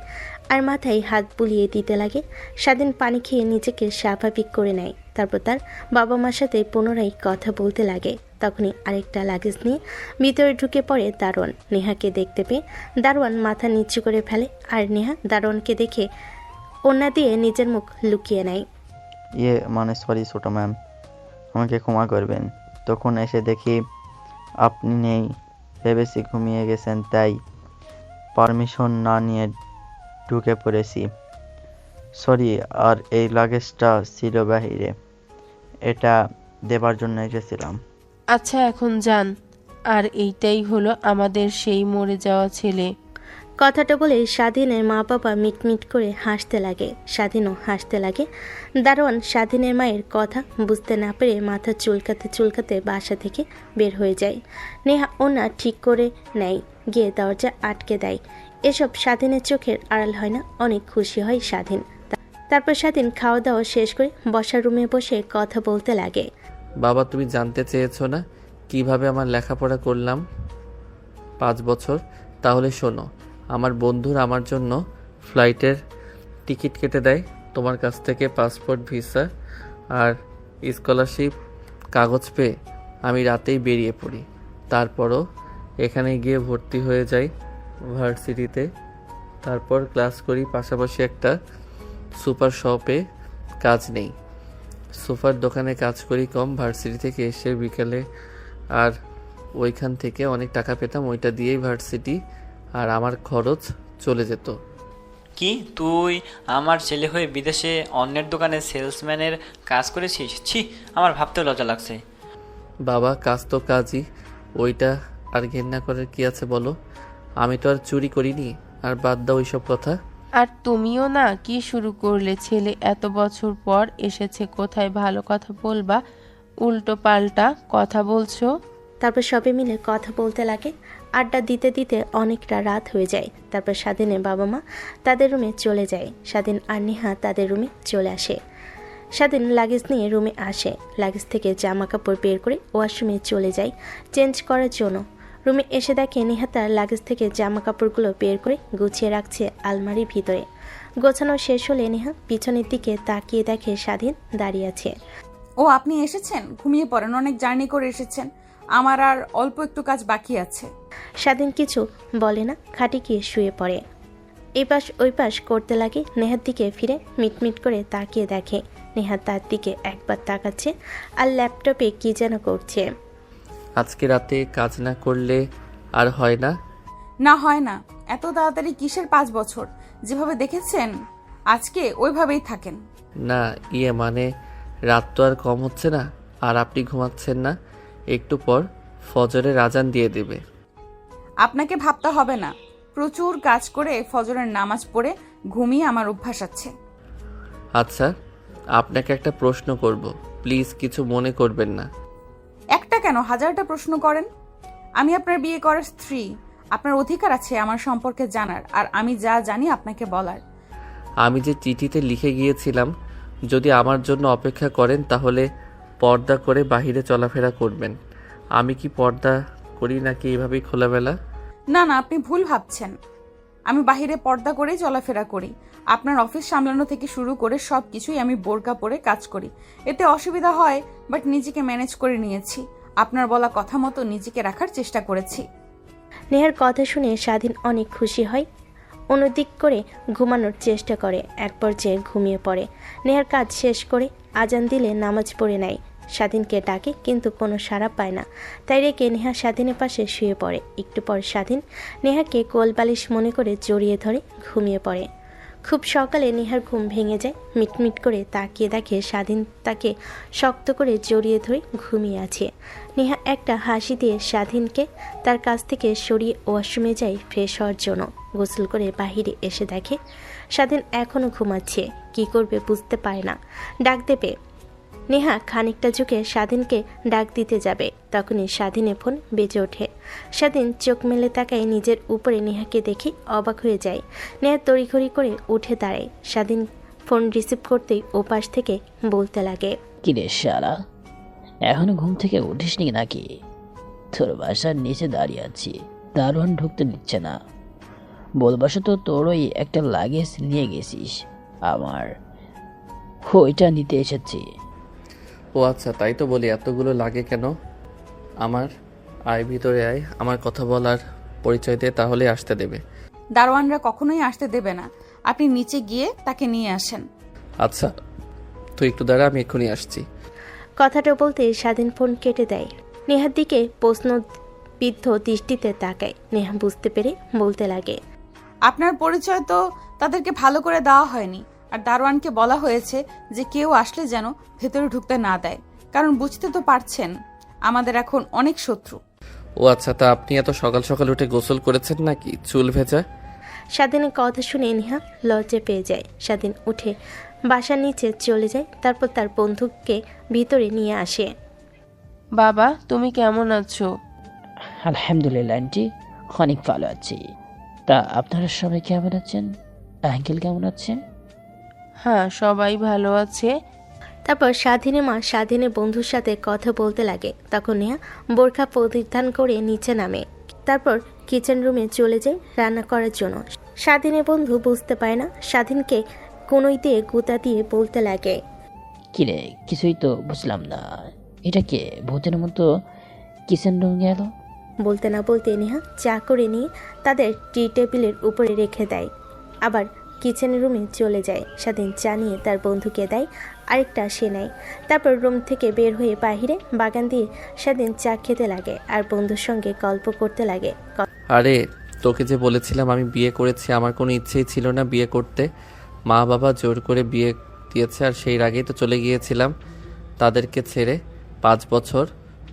[SPEAKER 4] আর মাথায় হাত বুলিয়ে দিতে লাগে। স্বাধীন পানি খেয়ে নিজেকে স্বাভাবিক করে নেয়। তারপর তার বাবা মার সাথে পুনরায় কথা বলতে লাগে। তখনই আরেকটা লাগেজ নিয়ে ভিতরে ঢুকে পড়ে দারোয়ান। নেহাকে দেখতে পেয়ে দারোয়ান মাথা নিচু করে ফেলে আর নেহা দারোয়ানকে দেখে ওড়না দিয়ে নিজের মুখ লুকিয়ে নেয়।
[SPEAKER 7] সরি ছোটো ম্যাম, আমাকে ক্ষমা করবেন। তখন এসে দেখি আপনি নেই, ভেবেছি ঘুমিয়ে গেছেন, তাই পারমিশন না নিয়ে ঢুকে পড়েছি। সরি। আর এই লাগেজটা ছিল বাহিরে, এটা দেবার জন্য এসেছিলাম।
[SPEAKER 2] আচ্ছা এখন যান। আর এইটাই হলো আমাদের সেই মরে যাওয়া ছেলে।
[SPEAKER 4] কথাটা বলে স্বাধীনের মা বাবা মিটমিট করে হাসতে লাগে। স্বাধীনও হাসতে লাগে। দারোয়ান স্বাধীনের মায়ের কথা বুঝতে না পেরে মাথা চুলকাতে চুলকাতে বাসা থেকে বের হয়ে যায়। নেহা ওনা ঠিক করে নেয়, গিয়ে দরজা আটকে দেয়। এসব স্বাধীনের চোখের আড়াল হয় না, অনেক খুশি হয় স্বাধীন। তারপর স্বাধীন খাওয়া দাওয়া শেষ করে বসার রুমে বসে কথা বলতে লাগে।
[SPEAKER 1] বাবা, তুমি জানতে চেয়েছো না কিভাবে আমার লেখাপড়া করলাম 5 বছর? তাহলে শোনো, আমার বন্ধুর আমার জন্য ফ্লাইটের টিকিট কেটে দেয়। তোমার কাছ থেকে পাসপোর্ট, ভিসা আর স্কলারশিপ কাগজ পেয়ে আমি রাতেই বেরিয়ে পড়ি। তারপরও এখানে গিয়ে ভর্তি হয়ে যাই ভার্সিটিতে। তারপর ক্লাস করি, পাশাপাশি একটা সুপার শপে কাজ নেই। সোফার দোকানে কাজ করি কম, ভার্সিটি থেকে এসে বিকেলে, আর ওইখান থেকে অনেক টাকা পেতাম, ওইটা দিয়েই ভার্সিটি আর আমার খরচ চলে যেত।
[SPEAKER 3] কি তুই আমার ছেলে হয়ে বিদেশে অন্যের দোকানে সেলসম্যানের কাজ করেছিস? ছি, আমার ভাবতেও লজ্জা লাগছে।
[SPEAKER 1] বাবা, কাজ তো কাজই, ওইটা আর ঘেন্না করার কি আছে বলো? আমি তো আর চুরি করিনি। আর বাদ দাও ওইসব কথা।
[SPEAKER 2] আর তুমিও না কি শুরু করলে? ছেলে এত বছর পর এসেছে, কোথায় ভালো কথা বলবা উল্টো পাল্টা কথা বলছো।
[SPEAKER 4] তারপর সবাই মিলে কথা বলতে লাগে। আড্ডা দিতে দিতে অনেকটা রাত হয়ে যায়। তারপর স্বাধীনের বাবা মা তাদের রুমে চলে যায়। স্বাধীন আর নেহা তাদের রুমে চলে আসে। স্বাধীন লাগেজ নিয়ে রুমে আসে। লাগেজ থেকে জামা কাপড় বের করে ওয়াশরুমে চলে যায় চেঞ্জ করার জন্য। রুমে এসে দেখে নেহা তার লাগেজ থেকে জামা কাপড়গুলো বের করে গুছিয়ে রাখছে আলমারির ভিতরে। গোছানো শেষ হলে নেহা পিছনের দিকে তাকিয়ে দেখে স্বাধীন দাঁড়িয়ে আছে।
[SPEAKER 5] ও আপনি এসেছেন? ঘুমিয়ে পড়েন, অনেক জার্নি করে এসেছেন। আমার আর অল্প একটু কাজ বাকি আছে।
[SPEAKER 4] স্বাধীন কিছু বলে না, খাটে গিয়ে শুয়ে পড়ে। এই পাশ ওই পাশ করতে লাগে। নেহার দিকে ফিরে মিটমিট করে তাকিয়ে দেখে নেহা তার দিকে একবার তাকাচ্ছে আর ল্যাপটপে কি যেন করছে।
[SPEAKER 1] আজকে রাতে কাজ না করলে আর হয় না?
[SPEAKER 5] না, হয় না। এত তাড়াতাড়ি কিসের 5 বছর? যেভাবে দেখেছেন আজকে ওইভাবেই থাকেন।
[SPEAKER 1] না, মানে রাত তো আর কম হচ্ছে না, আর আপনি ঘুমাচ্ছেন না। একটু পর ফজরের আজান দিয়ে দেবে।
[SPEAKER 5] আপনাকে ভাবতে হবে না, প্রচুর কাজ করে ফজরের নামাজ পড়ে ঘুমিয়ে আমার অভ্যাস আছে।
[SPEAKER 1] আচ্ছা, আপনাকে একটা প্রশ্ন করব, প্লিজ কিছু মনে করবেন না।
[SPEAKER 5] একটা কেন, হাজারটা প্রশ্ন করেন। আমি আপনার বিয়ে করার স্ত্রী, আপনার অধিকার আছে আমার সম্পর্কে জানার, আর আমি যা জানি আপনাকে বলার।
[SPEAKER 1] আমি যে চিঠিতে লিখে গিয়েছিলাম যদি আমার জন্য অপেক্ষা করেন তাহলে পর্দা করে বাইরে চলাফেরা করবেন। আমি কি পর্দা করি নাকি এভাবেই খোলামেলা?
[SPEAKER 5] না না, আপনি ভুল ভাবছেন। আমি বাহিরে পর্দা করেই চলাফেরা করি। আপনার অফিস সামলানো থেকে শুরু করে সব কিছুই আমি বোরকা পরে কাজ করি। এতে অসুবিধা হয়, বাট নিজেকে ম্যানেজ করে নিয়েছি। আপনার বলা কথা মতো নিজেকে রাখার চেষ্টা করেছি।
[SPEAKER 4] নেহার কথা শুনে স্বাধীন অনেক খুশি হয়। অন্যদিক করে ঘুমানোর চেষ্টা করে, এক পর্যায়ে ঘুমিয়ে পড়ে। নেহার কাজ শেষ করে আজান দিলে নামাজ পড়ে নেয়। স্বাধীনকে ডাকে কিন্তু কোনো সাড়া পায় না, তাই রেখে নেহা স্বাধীনের পাশে শুয়ে পড়ে। একটু পর স্বাধীন নেহাকে কোলবালিশ মনে করে জড়িয়ে ধরে ঘুমিয়ে পড়ে। খুব সকালে নেহার ঘুম ভেঙে যায়। মিটমিট করে তাকিয়ে দেখে স্বাধীন তাকে শক্ত করে জড়িয়ে ধরে ঘুমিয়ে আছে। নেহা একটা হাসি দিয়ে স্বাধীনকে তার কাছ থেকে সরিয়ে ওয়াশরুমে যায় ফ্রেশ হওয়ার জন্য। গোসল করে বাহিরে এসে দেখে স্বাধীন এখনও ঘুমাচ্ছে। কি করবে বুঝতে পারে না। ডাক দেবে। নেহা খানিকটা ঝুঁকে স্বাধীনকে ডাক দিতে যাবে, তখনই স্বাধীনের ফোন বেজে ওঠে। স্বাধীন চোখ মেলে তাকায় নিজের উপরে নেহাকে দেখে অবাক হয়ে যায়। নেহা তড়িঘড়ি করে উঠে দাঁড়ায়। স্বাধীন ফোন রিসিভ করতেই ওপাশ থেকে বলতে লাগে,
[SPEAKER 6] কিরে শালা, এখনো ঘুম থেকে উঠিসনি নাকি? তোর বাসার নিচে দাঁড়িয়ে আছি, দারোয়ান ঢুকতে দিচ্ছে না। বলবাসা তো তোর ওই একটা লাগেজ নিয়ে গেছিস, আমার ওইটা নিতে এসেছি।
[SPEAKER 1] ও আচ্ছা, তাই তো বলি এতগুলো লাগে কেন? আমার আয়, ভিতরে আয়, আমার কথা বলার পরিচয় দিয়ে তাহলে আসতে দেবে।
[SPEAKER 5] দারোয়ানরা কখনোই আসতে দেবে না। আপনি নিচে গিয়ে তাকে নিয়ে আসেন।
[SPEAKER 1] আচ্ছা, তুই একটু দাঁড়া, আমি এক্ষুনি আসছি।
[SPEAKER 4] কথাটা বলতে স্বাধীন ফোন কেটে দেয়। নেহার দিকে প্রশ্নবিদ্ধ দৃষ্টিতে তাকায়। নেহা বুঝতে পেরে বলতে লাগে,
[SPEAKER 5] আপনার পরিচয় তো তাদেরকে ভালো করে দেওয়া হয়নি, আর দারোয়ানকে বলা হয়েছে যে কেউ আসলে যেন ভেতরে ঢুকতে না দেয়, কারণ বুঝতে তো পারছেন আমাদের এখন অনেক শত্রু।
[SPEAKER 1] ও আচ্ছা, তা আপনি এত সকাল সকাল উঠে গোসল করেছেন নাকি? চুল ভেজা?
[SPEAKER 4] স্বাধীনের কথা শুনে নেহা লজ্জা পেয়ে যায়। স্বাধীন উঠে বাসার নিচে চলে যায়, তারপর তার বন্ধুকে ভিতরে নিয়ে আসে।
[SPEAKER 2] বাবা, তুমি কেমন আছো?
[SPEAKER 6] আলহামদুলিল্লাহ আন্টি, অনেক ভালো আছি। তা আপনারা সবাই কেমন আছেন? আঙ্কেল কেমন আছেন?
[SPEAKER 2] হ্যাঁ, সবাই ভালো আছে।
[SPEAKER 4] তারপর স্বাধীনের মা স্বাধীনের বন্ধুর সাথে কথা বলতে লাগে। তখন নেহা বোরখা পরিধান করে নিচে নামে, তারপর কিচেন রুমে চলে যায় রান্না করার জন্য। স্বাধীনের বন্ধু বুঝতে পারে না, স্বাধীনকে কোনোই দিয়ে গুতা দিয়ে বলতে লাগে,
[SPEAKER 6] কিরে, কিছুই তো বুঝলাম না, এটা কে ভূতের মতো কিচেন রুম গেল?
[SPEAKER 4] বলতে না বলতে নেহা চা করে নিয়ে তাদের টি টেবিলের উপরে রেখে দেয়, আবার কিচেন রুমে চলে যায়। স্বাধীন চা নিয়ে তার বন্ধুকে দেয়, আরেকটা সে নেয়। তারপর রুম থেকে বের হয়ে বাহিরে বাগান দিয়ে স্বাধীন চা খেতে লাগে আর বন্ধুর সঙ্গে গল্প করতে লাগে।
[SPEAKER 1] আরে, তোকে যে বলেছিলাম আমি বিয়ে করেছি, আমার কোনো ইচ্ছেই ছিল না বিয়ে করতে। মা বাবা জোর করে বিয়ে দিয়েছে, আর সেই আগেই তো চলে গিয়েছিলাম তাদেরকে ছেড়ে। 5 বছর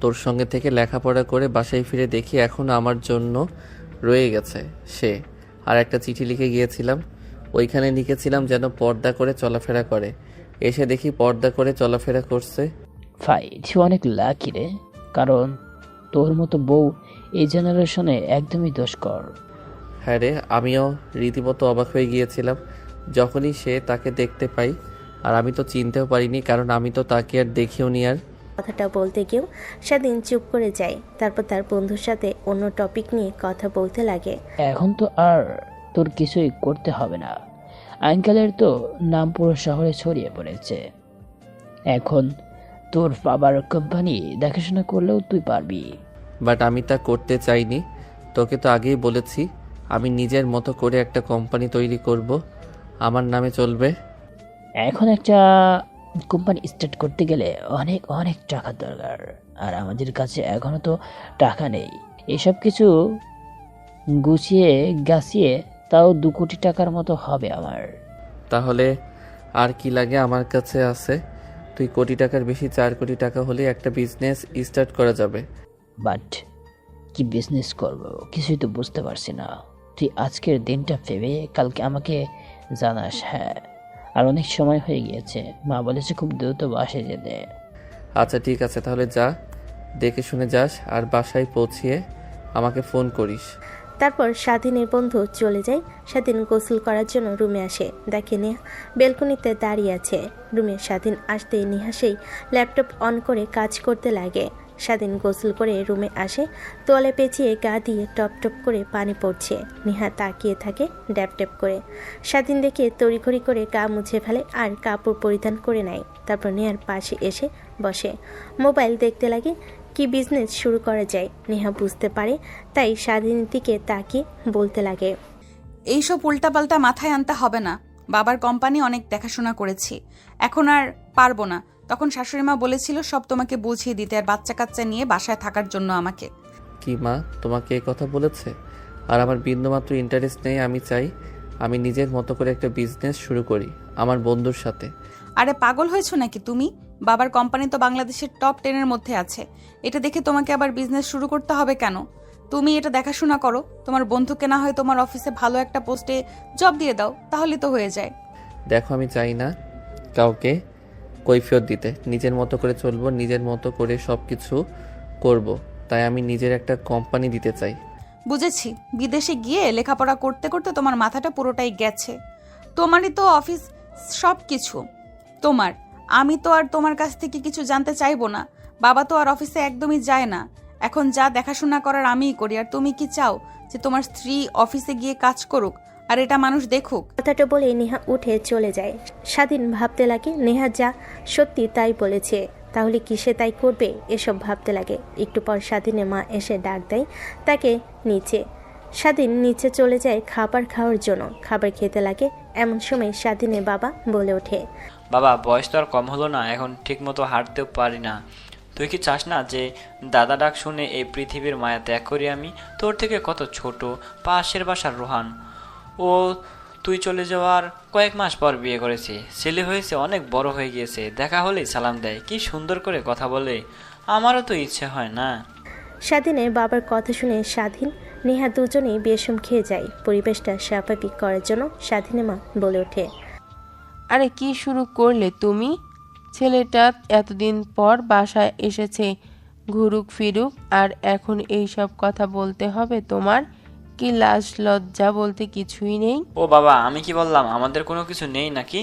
[SPEAKER 1] তোর সঙ্গে থেকে লেখাপড়া করে বাসায় ফিরে দেখি এখনও আমার জন্য রয়ে গেছে সে। আর একটা চিঠি লিখে গিয়েছিলাম, ওইখানে লিখেছিলাম যেন পর্দা করে চলাফেরা করে। এসে দেখি পর্দা করে চলাফেরা করছে।
[SPEAKER 6] ভাই, তুই অনেক লাকি রে, কারণ তোর মতো বউ এই জেনারেশনে একদমই দোষকর।
[SPEAKER 1] হ্যাঁ রে, আমিও রীতিমতো অবাক হয়ে গিয়েছিলাম যখনই সে তাকে দেখতে পাই। আর আমি তো চিনতেও পারিনি, কারণ আমি তো তাকে আর দেখিও নি। আর
[SPEAKER 4] কথাটা বলতে গিয়েও স্বাধীন চুপ করে যায়। তারপর তার বন্ধুর সাথে অন্য টপিক নিয়ে কথা বলতে লাগে।
[SPEAKER 6] এখন তো আর তোর কিছুই করতে হবে না, আঙ্কেলের তো নাম পুরো শহরে ছড়িয়ে পড়েছে। এখন তোর বাবার কোম্পানি দেখাশোনা করলেও তুই পারবি।
[SPEAKER 1] বাট আমি তা করতে চাইনি। তোকে তো আগেই বলেছি আমি নিজের মতো করে একটা কোম্পানি তৈরি করব, আমার নামে চলবে।
[SPEAKER 6] এখন একটা কোম্পানি স্টার্ট করতে গেলে অনেক অনেক টাকার দরকার, আর আমাদের কাছে এখনো তো টাকা নেই। এসব কিছু গুছিয়ে গাছিয়ে তাও 2 কোটি টাকার মতো হবে আমার।
[SPEAKER 1] তাহলে আর কি লাগে, আমার কাছে আছে 2 কোটি টাকার বেশি। 4 কোটি টাকা হলে একটা বিজনেস স্টার্ট করা যাবে।
[SPEAKER 6] বাট কি বিজনেস করব কিছুই তো বুঝতে পারছি না। তুই আজকের দিনটা ভেবে কালকে আমাকে জানাস। হ্যাঁ, আর অনেক সময় হয়ে গিয়েছে, মা বলেছে খুব দ্রুত বাসে যেতে।
[SPEAKER 1] আচ্ছা ঠিক আছে, তাহলে যা, দেখে শুনে যাস, আর বাসায় পৌঁছিয়ে আমাকে ফোন করিস।
[SPEAKER 4] তারপর স্বাধীনের বন্ধু চলে যায়। স্বাধীন গোসল করার জন্য রুমে আসে, দেখে নেহা বেলকনিতে দাঁড়িয়ে আছে। রুমে স্বাধীন আসতেই নেহা সেই ল্যাপটপ অন করে কাজ করতে লাগে। স্বাধীন গোসল করে রুমে আসে, তোয়ালে পেঁচিয়ে গা দিয়ে টপ টপ করে পানি পড়ছে। নেহা তাকিয়ে থাকে ড্যাপ ড্যাপ করে। স্বাধীন দেখে তড়িঘড়ি করে গা মুছে ফেলে আর কাপড় পরিধান করে নেয়। তারপর নেহার পাশে এসে বসে, মোবাইল দেখতে লাগে। কি বিজনেস শুরু করা যায় নেহা বুঝতে পারে, তাই স্বাধীনের দিকে তাকিয়ে বলতে লাগে,
[SPEAKER 5] এইসব উল্টাপাল্টা মাথায় আনতে হবে না। বাবার কোম্পানি অনেক দেখাশোনা করেছি, এখন আর পারবো না। তখন শাশুড়িমা বলেছিল সব তোমাকে বুঝিয়ে দিতে, আর বাচ্চা কাচ্চা নিয়ে বাসায় থাকার জন্য আমাকে।
[SPEAKER 1] কি মা তোমাকে এই কথা বলেছে? আর আমার বিন্দুমাত্র ইন্টারেস্ট নেই। আমি চাই আমি নিজের মতো করে একটা বিজনেস শুরু করি আমার বন্ধুর সাথে।
[SPEAKER 5] আরে পাগল হয়েছো নাকি তুমি? বাবার কোম্পানি তো বাংলাদেশের টপ 10-এর মধ্যে আছে। এটা দেখে তোমাকে আবার বিজনেস শুরু করতে হবে কেন? তুমি এটা দেখাশোনা করো, তোমার বন্ধুকে না হয় তোমার অফিসে ভালো একটা পোস্টে জব দিয়ে দাও, তাহলে তো হয়ে যায়।
[SPEAKER 1] দেখো আমি চাই না কাউকে কৈফিয়ত দিতে, নিজের মতো করে চলবো, নিজের মতো করে সব কিছু করব। তাই আমি নিজের একটা কোম্পানি দিতে চাই।
[SPEAKER 5] বুঝেছি, বিদেশে গিয়ে লেখাপড়া করতে করতে তোমার মাথাটা পুরোটাই গেছে। তোমারই তো অফিস, সব কিছু তোমার। আমি তো আর তোমার কাছ থেকে কিছু জানতে চাইবো না। বাবা তো আর অফিসে একদমই যায় না। এখন যা দেখাশোনা করার আমিই করি। আর তুমি কি চাও যে তোমার স্ত্রী অফিসে গিয়ে কাজ করুক আর এটা মানুষ দেখুক?
[SPEAKER 4] কথাটা বলে নেহা উঠে চলে যায়। স্বাধীন ভাবতে লাগে নেহা যা সত্যি তাই বলেছে, তাহলে কিসে তাই করবে এসব ভাবতে লাগে। একটু পর স্বাধীনের মা এসে ডাক দেয় তাকে নিচে। স্বাধীন নিচে চলে যায় খাবার খাওয়ার জন্য। খাবার খেতে লাগে, এমন সময় স্বাধীনের বাবা বলে ওঠে,
[SPEAKER 3] বাবা বয়স তো আর কম হলো না, এখন ঠিক মতো হাঁটতেও পারি না। তুই কি চাস না যে দাদা ডাক শুনে এই পৃথিবীর মায়া ত্যাগ করি আমি? তোর থেকে কত ছোট, পাশের বাসার রোহান। ও তুই চলে যাওয়ার কয়েক মাস পর বিয়ে করেছে, ছেলে হয়েছে, অনেক বড় হয়ে গিয়েছে, দেখা হলেই সালাম দেয়, কি সুন্দর করে কথা বলে। আমারও তো ইচ্ছে হয় না।
[SPEAKER 4] স্বাধীনের বাবার কথা শুনে স্বাধীন নেহা দুজনেই বেশম খেয়ে যায়। পরিবেশটা স্বাভাবিক করার জন্য স্বাধীনের মা বলে ওঠে,
[SPEAKER 2] আরে কি শুরু করলে তুমি? ছেলেটা এতদিন পর বাসায় এসেছে, ঘুরুক ফিরুক, আর এখন এই সব কথা বলতে হবে তোমার? কি লাজ লজ্জা বলতে কিছুই নেই?
[SPEAKER 3] ও বাবা, আমি কি বললাম আমাদের কোনো কিছু নেই নাকি?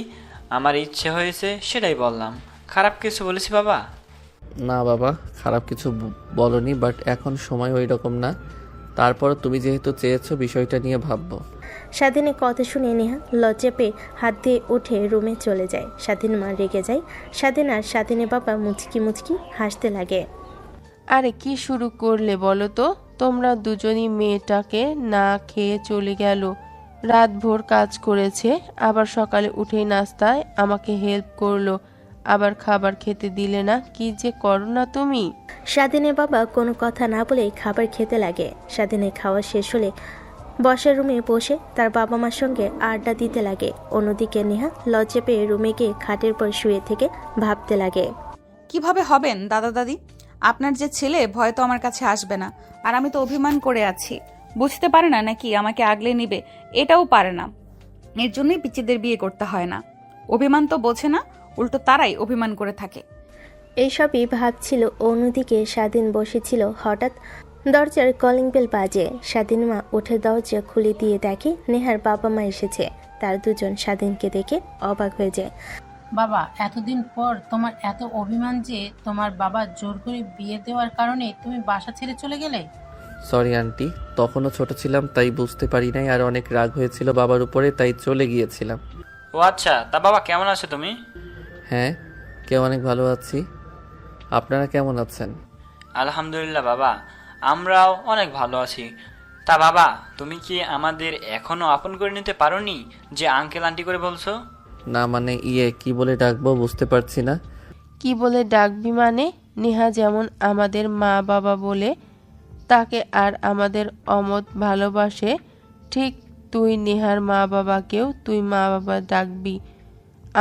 [SPEAKER 3] আমার ইচ্ছে হয়েছে সেটাই বললাম। খারাপ কিছু বলেছি বাবা?
[SPEAKER 1] না বাবা, খারাপ কিছু বলনি, বাট এখন সময় ওই রকম না। তারপর তুমি যেহেতু চেয়েছো বিষয়টা নিয়ে ভাববো।
[SPEAKER 4] স্বাধীনের কথা শুনে নেহা লজ্জা পেয়ে হাত দিয়ে উঠে রুমে চলে যায়। স্বাধীন মা রেগে যায়। স্বাধীন আর স্বাধীনের বাবা মুচকি মুচকি হাসতে লাগে।
[SPEAKER 2] আরে কি শুরু করলে বলো তো? তোমরা দুজনই মেয়েটাকে না খেয়ে চলে গেল, রাত ভোর কাজ করেছে, আবার সকালে উঠেই নাস্তায় আমাকে হেল্প করলো, আবার খাবার খেতে দিলে না। কি যে করো না তুমি।
[SPEAKER 4] স্বাধীনের বাবা কোনো কথা না বলেই খাবার খেতে লাগে। স্বাধীনের খাওয়া শেষ হলে বসার রুমে বসে তার বাবা মার সঙ্গে আড্ডা দিতে লাগে। অন্যদিকে নেহা লজ্জা পেয়ে রুমে গিয়ে খাটের পর শুয়ে থেকে ভাবতে লাগে,
[SPEAKER 5] কিভাবে হবেন দাদা দাদি? আপনার যে ছেলে ভয় তো আমার কাছে আসবে না, আর আমি তো অভিমান করে আছি। বুঝতে পারে না নাকি আমাকে আগলে নিবে? এটাও পারে না। এর জন্যই পিচ্চিদের বিয়ে করতে হয় না। অভিমান তো বোঝে না, উল্টো তারাই অভিমান করে থাকে।
[SPEAKER 4] এইসবই ভাবছিল। অন্যদিকে স্বাধীন বসেছিল। হঠাৎ দরজার কলিং বেল বাজে। স্বাধীন মা উঠে দরজা খুলে দিয়ে দেখে নেহার বাবা মা এসেছে। তার দুজন স্বাধীনকে দেখে অবাক হয়ে যায়।
[SPEAKER 8] বাবা, এতদিন পর তোমার এত অভিমান যে তোমার বাবা জোর করে বিয়ে দেওয়ার কারণে তুমি বাসা ছেড়ে চলে গেলে?
[SPEAKER 1] সরি আন্টি, তখনও ছোট ছিলাম তাই বুঝতে পারি নাই, আর অনেক রাগ হয়েছিল বাবার উপরে তাই চলে গিয়েছিলাম।
[SPEAKER 3] ও আচ্ছা, তা বাবা কেমন আছো তুমি?
[SPEAKER 1] হ্যাঁ, কেউ অনেক ভালো আছি। আপনারা কেমন আছেন?
[SPEAKER 3] আলহামদুলিল্লাহ বাবা, আমরাও অনেক ভালো আছি। তা বাবা, তুমি কি আমাদের এখনো আপন করে নিতে পারোনি যে আঙ্কেল আন্টি করে বলছো?
[SPEAKER 1] না মানে কি বলে ডাকবো বুঝতে পারছি না।
[SPEAKER 2] কি বলে ডাকবি মানে? নেহা যেমন আমাদের মা বাবা বলে তাকে আর আমাদের অমত ভালোবাসে, ঠিক তুই নেহার মা বাবাকেও তুই মা বাবা ডাকবি।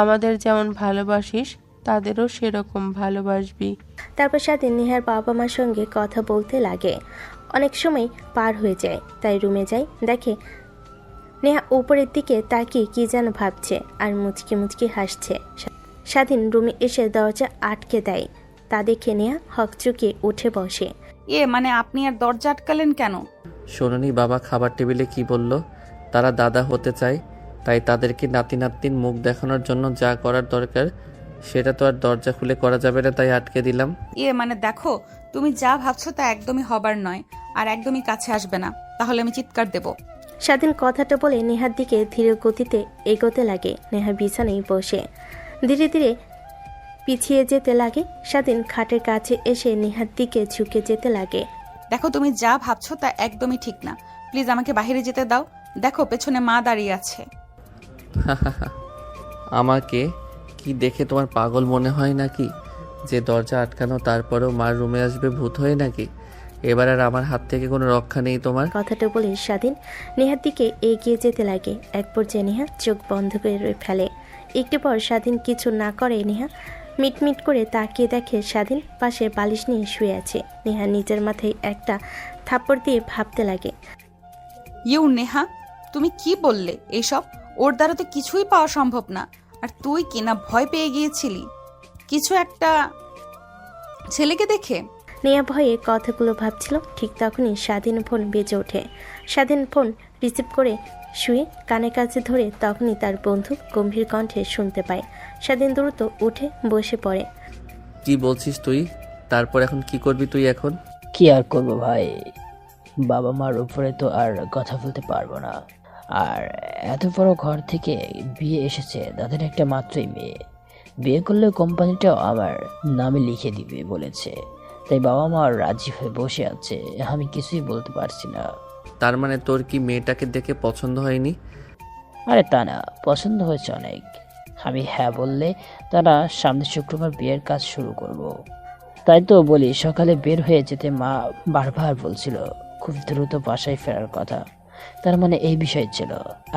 [SPEAKER 2] আমাদের যেমন ভালোবাসিস তাদেরও সেরকম ভালোবাসবি।
[SPEAKER 4] তারপর স্বাধীন নেহার বাবা মার সঙ্গে কথা বলতে লাগে। অনেক সময় পার হয়ে যায়, তাই রুমে যায়। দেখে নেহা উপরের দিকে তাকিয়ে কি যেন ভাবছে আর মুচকি মুচকি হাসছে। স্বাধীন রুমে এসে দরজা আটকে দেয়। তা দেখে নেহা হকচকিয়ে উঠে বসে।
[SPEAKER 5] মানে আপনি আর দরজা আটকালেন কেন?
[SPEAKER 1] শোনোনি বাবা খাবার টেবিলে কি বলল? তারা দাদা হতে চায়, তাই তাদেরকে নাতি নাতনির মুখ দেখানোর জন্য যা করার দরকার সেটা তো আর দরজা খুলে করা যাবে না, তাই আটকে দিলাম।
[SPEAKER 5] মানে দেখো, তুমি যা ভাবছো তা একদমই হবার নয়, আর একদমই কাছে আসবে না, তাহলে আমি চিৎকার দেব।
[SPEAKER 4] স্বাধীন কথাটা বলে নেহার দিকে ধীর গতিতে এগোতে লাগে। নেহা বিছানায় বসে ধীরে ধীরে পিছিয়ে যেতে লাগে। স্বাধীন খাটের কাছে এসে নেহার দিকে ঝুঁকে যেতে লাগে।
[SPEAKER 5] দেখো, তুমি যা ভাবছো তা একদমই ঠিক না, প্লিজ আমাকে বাইরে যেতে দাও। দেখো, পেছনে মা দাঁড়িয়ে আছে।
[SPEAKER 1] আমাকে কি দেখে তোমার পাগল মনে হয় নাকি? যে দরজা আটকানো তারপরেও মার রুমে আসবে ভূত হয়ে নাকি? এবার আর আমার হাত থেকে কোনো রক্ষা নেই তোমার।
[SPEAKER 4] কথাটা বলে স্বাধীন নেহার দিকে এগিয়ে যেতে লাগে। এক পর্যায়ে নেহা চোখ বন্ধ করে ফেলে। একটু পর স্বাধীন কিছু না করে নেহা মিটমিট করে তাকিয়ে দেখে স্বাধীন পাশে বালিশ নিয়ে শুয়ে আছে। নেহা নিজের মাথায় একটা থাপ্পড় দিয়ে ভাবতে লাগে।
[SPEAKER 5] নেহা, তুমি কি বললে এইসব? ওর দ্বারা তো কিছুই পাওয়া সম্ভব না। আর তুই কিনা ভয় পেয়ে গিয়েছিলি কিছু একটা ছেলেকে দেখে।
[SPEAKER 4] নেহা ভয়ে কথাগুলো ভাবছিল। ঠিক তখনই স্বাধীন ফোন বেজে ওঠে। স্বাধীন ফোন রিসিভ করে শুয়ে কানে কাছে ধরে তখনই তার বন্ধু গম্ভীর কণ্ঠে শুনতে পায়। স্বাধীন দ্রুত উঠে বসে পড়ে।
[SPEAKER 1] কি বলছিস তুই? তারপর এখন কি করবি তুই এখন?
[SPEAKER 6] কি আর করবো ভাই, বাবা মার উপরে তো আর কথা বলতে পারবো না। আর এত বড় ঘর থেকে বিয়ে এসেছে, তাদের একটা মাত্রই মেয়ে। বিয়ে করলে কোম্পানিটাও আমার নামে লিখে দিবে বলেছে, তাই বাবা মা রাজি হয়ে বসে আছে। আমি কিছুই বলতে পারছি না।
[SPEAKER 1] তার মানে তোর কি মেয়েটাকে দেখে পছন্দ হয়নি?
[SPEAKER 6] আরে তা না, পছন্দ হয়েছে অনেক। আমি হ্যাঁ বললে তারা সামনের শুক্রবার বিয়ের কাজ শুরু করব। তাই তো বলি, সকালে বের হয়ে যেতে মা বারবার বলছিল খুব দ্রুত বাসায় ফেরার কথা। তার মানে এই বিষয় ছিল।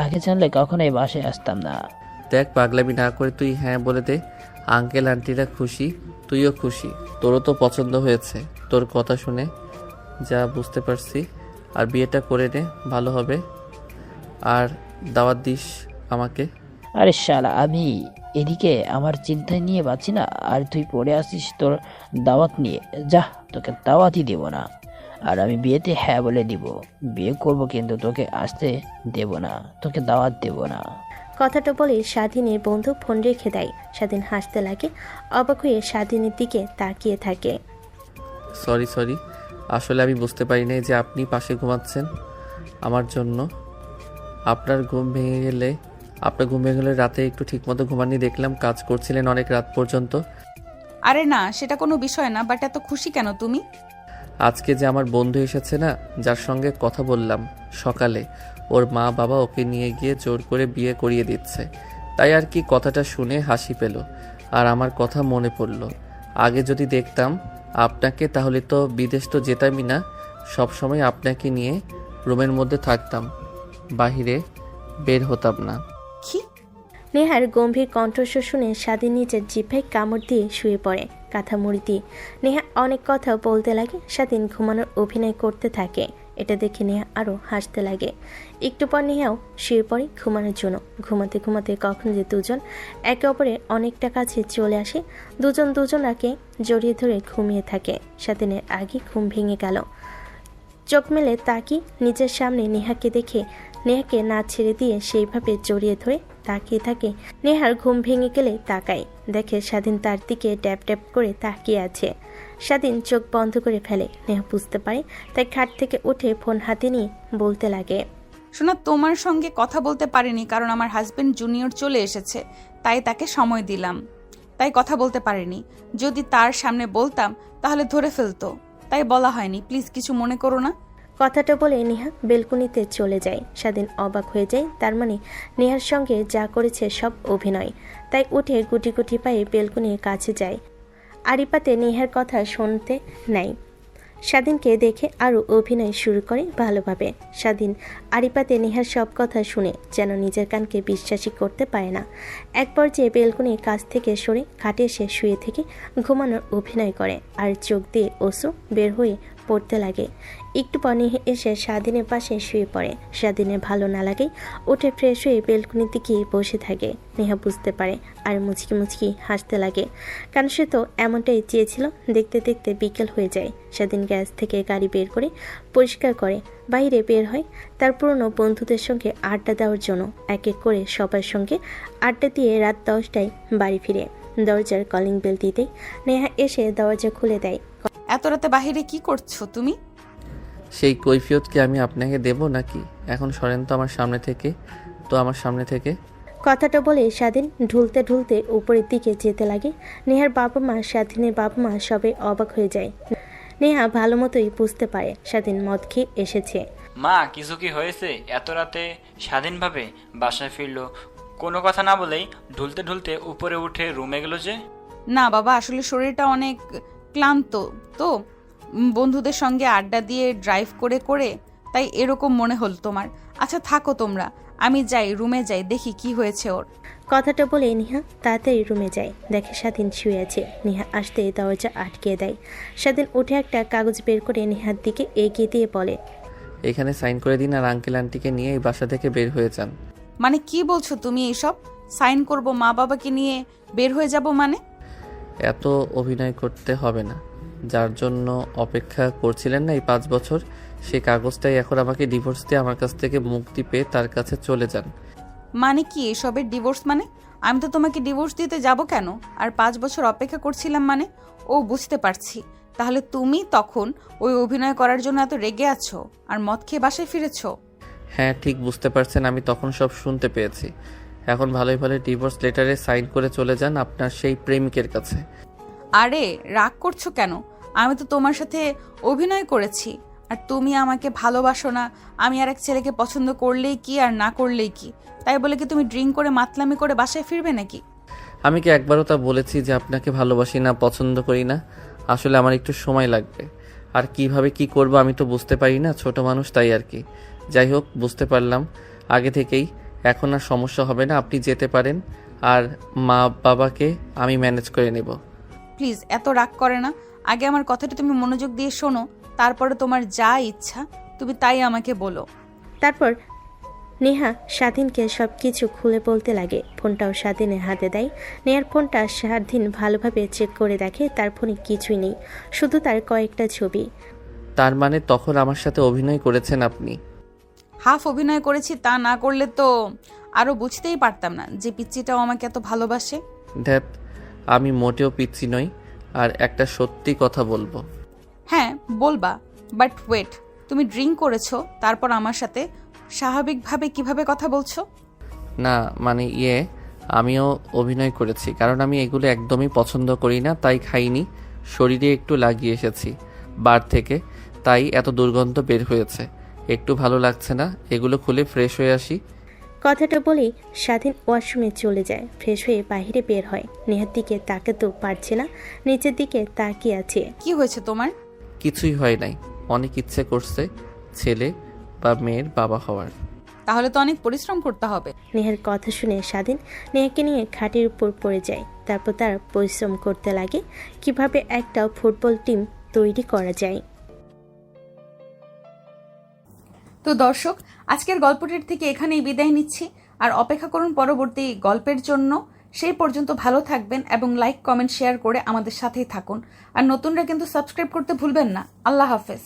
[SPEAKER 6] আগে জানলে কখনোই বাসায় আসতাম না।
[SPEAKER 1] দেখ, পাগলামি না করে তুই হ্যাঁ বলে দে। আঙ্কেল আন্টিরা খুশি, তুইও খুশি। তোরও তো পছন্দ হয়েছে তোর কথা শুনে, যা বুঝতে পারছি। আর বিয়েটা করে নে, ভালো হবে। আর দাওয়াত দিস আমাকে।
[SPEAKER 6] আরে শালা, আমি এদিকে আমার চিন্তায় নিয়ে বাঁচি না, আর তুই পড়ে আসিস তোর দাওয়াত নিয়ে। যা, তোকে দাওয়াতই দেব না। আর আমি বিয়েতে হ্যাঁ বলে দিব। বিয়ে করব, কিন্তু তোকে আসতে দেব না, তোকে দাওয়াত দেব না।
[SPEAKER 4] কথাটা বলে স্বাধীনের বন্ধু ফোন রেখে দেয়। স্বাধীন হাসতে লাগে। অবাক হয়ে স্বাধীনের দিকে তাকিয়ে থাকে।
[SPEAKER 1] সরি, আসলে আমি বুঝতে পারি নাই যে আপনি পাশে ঘুমাচ্ছেন আমার জন্য। আপনার ঘুম ভেঙে গেলে রাতে একটু ঠিকমতো ঘুমাননি দেখলাম। কাজ করছিলেন অনেক রাত পর্যন্ত।
[SPEAKER 5] আরে না, সেটা কোনো বিষয় না, বাট এত খুশি কেন তুমি?
[SPEAKER 1] আজকে যে আমার বন্ধু এসেছে না, যার সঙ্গে কথা বললাম সকালে, ওর মা বাবা ওকে নিয়ে গিয়ে জোর করে বিয়ে করিয়ে দিচ্ছে। তাই আর কি কথাটা শুনে হাসি পেল আর আমার কথা মনে পড়ল। আগে যদি দেখতাম আপনাকে, তাহলে তো বিদেশ তো যেতামই না। সবসময় আপনাকে নিয়ে রুমের মধ্যে থাকতাম, বাহিরে বের হতাম না।
[SPEAKER 5] কি?
[SPEAKER 4] নেহার গম্ভীর কণ্ঠস্বর শুনে স্বাধীন নিজের জিভে কামড় দিয়ে শুয়ে পড়ে কাঁথা মুড়ি দিয়ে। নেহা অনেক কথা বলতে লাগে। স্বাধীন ঘুমানোর অভিনয় করতে থাকে। এটা দেখে নেহা আরও হাসতে লাগে। একটু পর নেহাও শুয়ে পড়ে ঘুমানোর জন্য। ঘুমাতে ঘুমাতে কখন যে দুজন একে অপরের অনেকটা কাছে চলে আসে। দুজন দুজনাকে জড়িয়ে ধরে ঘুমিয়ে থাকে। স্বাধীনের আগে ঘুম ভেঙে গেল। চোখ মেলে তাকি নিজের সামনে নেহাকে দেখে নেহাকে না ছেড়ে দিয়ে সেইভাবে জড়িয়ে ধরে তাকিয়ে থাকে। নেহার ঘুম ভেঙে গেলে তাকায়, দেখে স্বাধীন তার দিকে ট্যাপ ট্যাপ করে তাকিয়ে আছে। স্বাধীন চোখ বন্ধ করে ফেলে। নেহা বুঝতে পারে, তাই খাট থেকে উঠে ফোন হাতে নিয়ে বলতে লাগে।
[SPEAKER 5] শোনা, তোমার সঙ্গে কথা বলতে পারিনি কারণ আমার হাজবেন্ড জুনিয়র চলে এসেছে, তাই তাকে সময় দিলাম, তাই কথা বলতে পারিনি। যদি তার সামনে বলতাম তাহলে ধরে ফেলতো, তাই বলা হয়নি। প্লিজ কিছু মনে করো না।
[SPEAKER 4] কথাটা বলে নেহা বেলকনিতে চলে যায়। স্বাধীন অবাক হয়ে যায়। তার মানে নেহার সঙ্গে যা করেছে সব অভিনয়। তাই উঠে গুটি গুটি পায়ে বেলকনির কাছে যায়। আড়িপাতে নেহার কথা শুনতে নেয়। স্বাধীনকে দেখে আরও অভিনয় শুরু করে ভালোভাবে। স্বাধীন আড়িপাতে নেহার সব কথা শুনে যেন নিজের কানকে বিশ্বাসই করতে পারে না। এক পর্যায়ে বেলকনির কাছ থেকে সরে খাটে এসে শুয়ে থেকে ঘুমানোর অভিনয় করে আর চোখ দিয়ে অশ্রু বের হয়ে পড়তে লাগে। একটু পর নেহা এসে স্বাধীনের পাশে শুয়ে পড়ে। স্বাধীনের ভালো না লাগে উঠে ফ্রেশ হয়ে বেলকুনিতে গিয়ে বসে থাকে। নেহা বুঝতে পারে আর মুচকি মুচকি হাসতে লাগে, কারণ সে তো এমনটাই চেয়েছিল। দেখতে দেখতে বিকেল হয়ে যায়। স্বাধীন গ্যাস থেকে গাড়ি বের করে পরিষ্কার করে বাইরে বের হয় তার পুরনো বন্ধুদের সঙ্গে আড্ডা দেওয়ার জন্য। এক এক করে সবার সঙ্গে আড্ডা দিয়ে রাত 10টায় বাড়ি ফিরে। দরজার কলিং বেল দিতেই নেহা এসে দরজা খুলে দেয়।
[SPEAKER 5] এত রাতে বাহিরে কি করছো তুমি?
[SPEAKER 1] সেই কৈফিয়ত কি আমি আপনাকে দেব নাকি? এখন সরেন তো আমার সামনে থেকে।
[SPEAKER 4] কথাটা বলে স্বাধীন ঢুলতে ঢুলতে উপরের দিকে যেতে লাগে। নেহার বাবা মা, স্বাধীনের বাবা মা সবাই অবাক হয়ে যায়। নেহা ভালো মতোই বুঝতে পারে স্বাধীন মদ খেয়ে এসেছে।
[SPEAKER 3] মা, কিছু কি হয়েছে? এত রাতে স্বাধীনভাবে বাসায় ফিরলো, কোনো কথা না বলেই ঢুলতে ঢুলতে উপরে উঠে রুমে গেল যে?
[SPEAKER 5] না বাবা, আসলে শরীরটা অনেক ক্লান্ত তো, বন্ধুদের সঙ্গে আড্ডা দিয়ে ড্রাইভ করে করে, তাই এরকম মনে হল তোমার। আচ্ছা থাকো তোমরা, আমি যাই, রুমে যাই, দেখি কি হয়েছে ওর।
[SPEAKER 4] কথাটা বলে নেহা তাড়াতাড়ি রুমে যায়। দেখে স্বাধীন শুয়ে আছে। নেহা আসতে দরজা আটকে দেয়। স্বাধীন উঠে একটা কাগজ বের করে নেহার দিকে এগিয়ে দিয়ে বলে,
[SPEAKER 1] এখানে সাইন করে দিন আর আঙ্কেল আন্টিকে নিয়ে এই বাসা থেকে বের হয়ে যান।
[SPEAKER 5] মানে কি বলছো তুমি এইসব? সাইন করব, মা বাবাকে নিয়ে বের হয়ে যাব মানে?
[SPEAKER 1] এত অভিনয় করতে হবে না। যার জন্য অপেক্ষা করছিলেন না এই 5 বছর, সেই কাগজটাই এখন আমাকে ডিভোর্স দিয়ে আমার কাছ থেকে মুক্তি পেয়ে তার কাছে চলে যান।
[SPEAKER 5] মানে কি এসবের ডিভোর্স মানে? আমি তো তোমাকে ডিভোর্স দিতে যাব কেন? আর 5 বছর অপেক্ষা করছিলাম মানে? ও বুঝতে পারছি। তাহলে তুমি তখন ওই অভিনয় করার জন্য এত রেগে আছো আর মদ খেয়ে বাসায় ফিরেছো?
[SPEAKER 1] হ্যাঁ, ঠিক বুঝতে পারছেন। আমি তখন সব শুনতে পেয়েছি। এখন ভালোই ভালো ডিভোর্স লেটারে সাইন করে চলে যান আপনার সেই প্রেমিকের কাছে।
[SPEAKER 5] আরে রাগ করছো কেন? আমি তো তোমার সাথে অভিনয় করেছি, আর তুমি আমাকে ভালোবাসো না। আমি আর এক ছেলেকে পছন্দ করলেই কি আর না করলেই কি, তাই বলে কি তুমি ড্রিঙ্ক করে মাতলামি করে বাসায় ফিরবে নাকি?
[SPEAKER 1] আমি কি একবারও তা বলেছি যে আপনাকে ভালোবাসি না, পছন্দ করি না? আসলে আমার একটু সময় লাগবে। আর কিভাবে কি করব আমি তো বুঝতে পারি না, ছোট মানুষ, তাই আর কি। যাই হোক, বুঝতে পারলাম আগে থেকেই। এখন আর সমস্যা হবে না, আপনি যেতে পারেন। আর মা বাবাকে আমি ম্যানেজ করে নেব।
[SPEAKER 5] প্লিজ এত রাগ করে না। আগে আমার কথাটা তুমি মনোযোগ দিয়ে শোনো, তারপরে তোমার যা ইচ্ছা তুমি তাই আমাকে বলো।
[SPEAKER 4] তারপর নেহা স্বাধীনকে সব কিছু খুলে বলতে লাগে। ফোনটাও স্বাধীনের হাতে দেয়। নেহার ফোনটা স্বাধীন ভালোভাবে চেক করে দেখে তার ফোনে কিছুই নেই, শুধু তার কয়েকটা ছবি।
[SPEAKER 1] তার মানে তখন আমার সাথে অভিনয় করেছেন আপনি?
[SPEAKER 5] হাফ অভিনয় করেছি, তা না করলে তো আরো বুঝতেই পারতাম না যে পিচ্চিটাও আমাকে এত ভালোবাসে।
[SPEAKER 1] ধ্যাত, আমি মোটেও পিচ্ছি নই। আর একটা সত্যি কথা বলবো।
[SPEAKER 5] হ্যাঁ বলবা, বাট ওয়েট, তুমি ড্রিঙ্ক করেছো তারপর আমার সাথে স্বাভাবিকভাবে কিভাবে কথা বলছো?
[SPEAKER 1] না মানে আমিও অভিনয় করেছি, কারণ আমি এগুলো একদমই পছন্দ করি না, তাই খাইনি। শরীরে একটু লাগিয়ে এসেছি বার থেকে, তাই এত দুর্গন্ধ বের হয়েছে। একটু ভালো লাগছে না, এগুলো খুলে ফ্রেশ হয়ে আসি।
[SPEAKER 4] কথাটা বলেই স্বাধীন ওয়াশরুমে চলে যায়। ফ্রেশ হয়ে বাইরে বের হয়। নেহার দিকে তাকাতেও পারছে না, নিচের দিকে তাকিয়ে আছে।
[SPEAKER 5] কি হয়েছে তোমার?
[SPEAKER 1] কিছুই হয় নাই, অনেক ইচ্ছে করছে ছেলে বা মেয়ের বাবা হওয়ার।
[SPEAKER 5] তাহলে তো অনেক পরিশ্রম করতে হবে।
[SPEAKER 4] নেহার কথা শুনে স্বাধীন নেহাকে নিয়ে খাটের উপর পড়ে যায়। তারপর তার পরিশ্রম করতে লাগে কিভাবে একটা ফুটবল টিম তৈরি করা যায়।
[SPEAKER 5] তো দর্শক, আজকের গল্পটির থেকে এখানেই বিদায় নিচ্ছি, আর অপেক্ষা করুন পরবর্তী গল্পের জন্য। সেই পর্যন্ত ভালো থাকবেন এবং লাইক, কমেন্ট, শেয়ার করে আমাদের সাথেই থাকুন। আর নতুনরা কিন্তু সাবস্ক্রাইব করতে ভুলবেন না। আল্লাহ হাফেজ।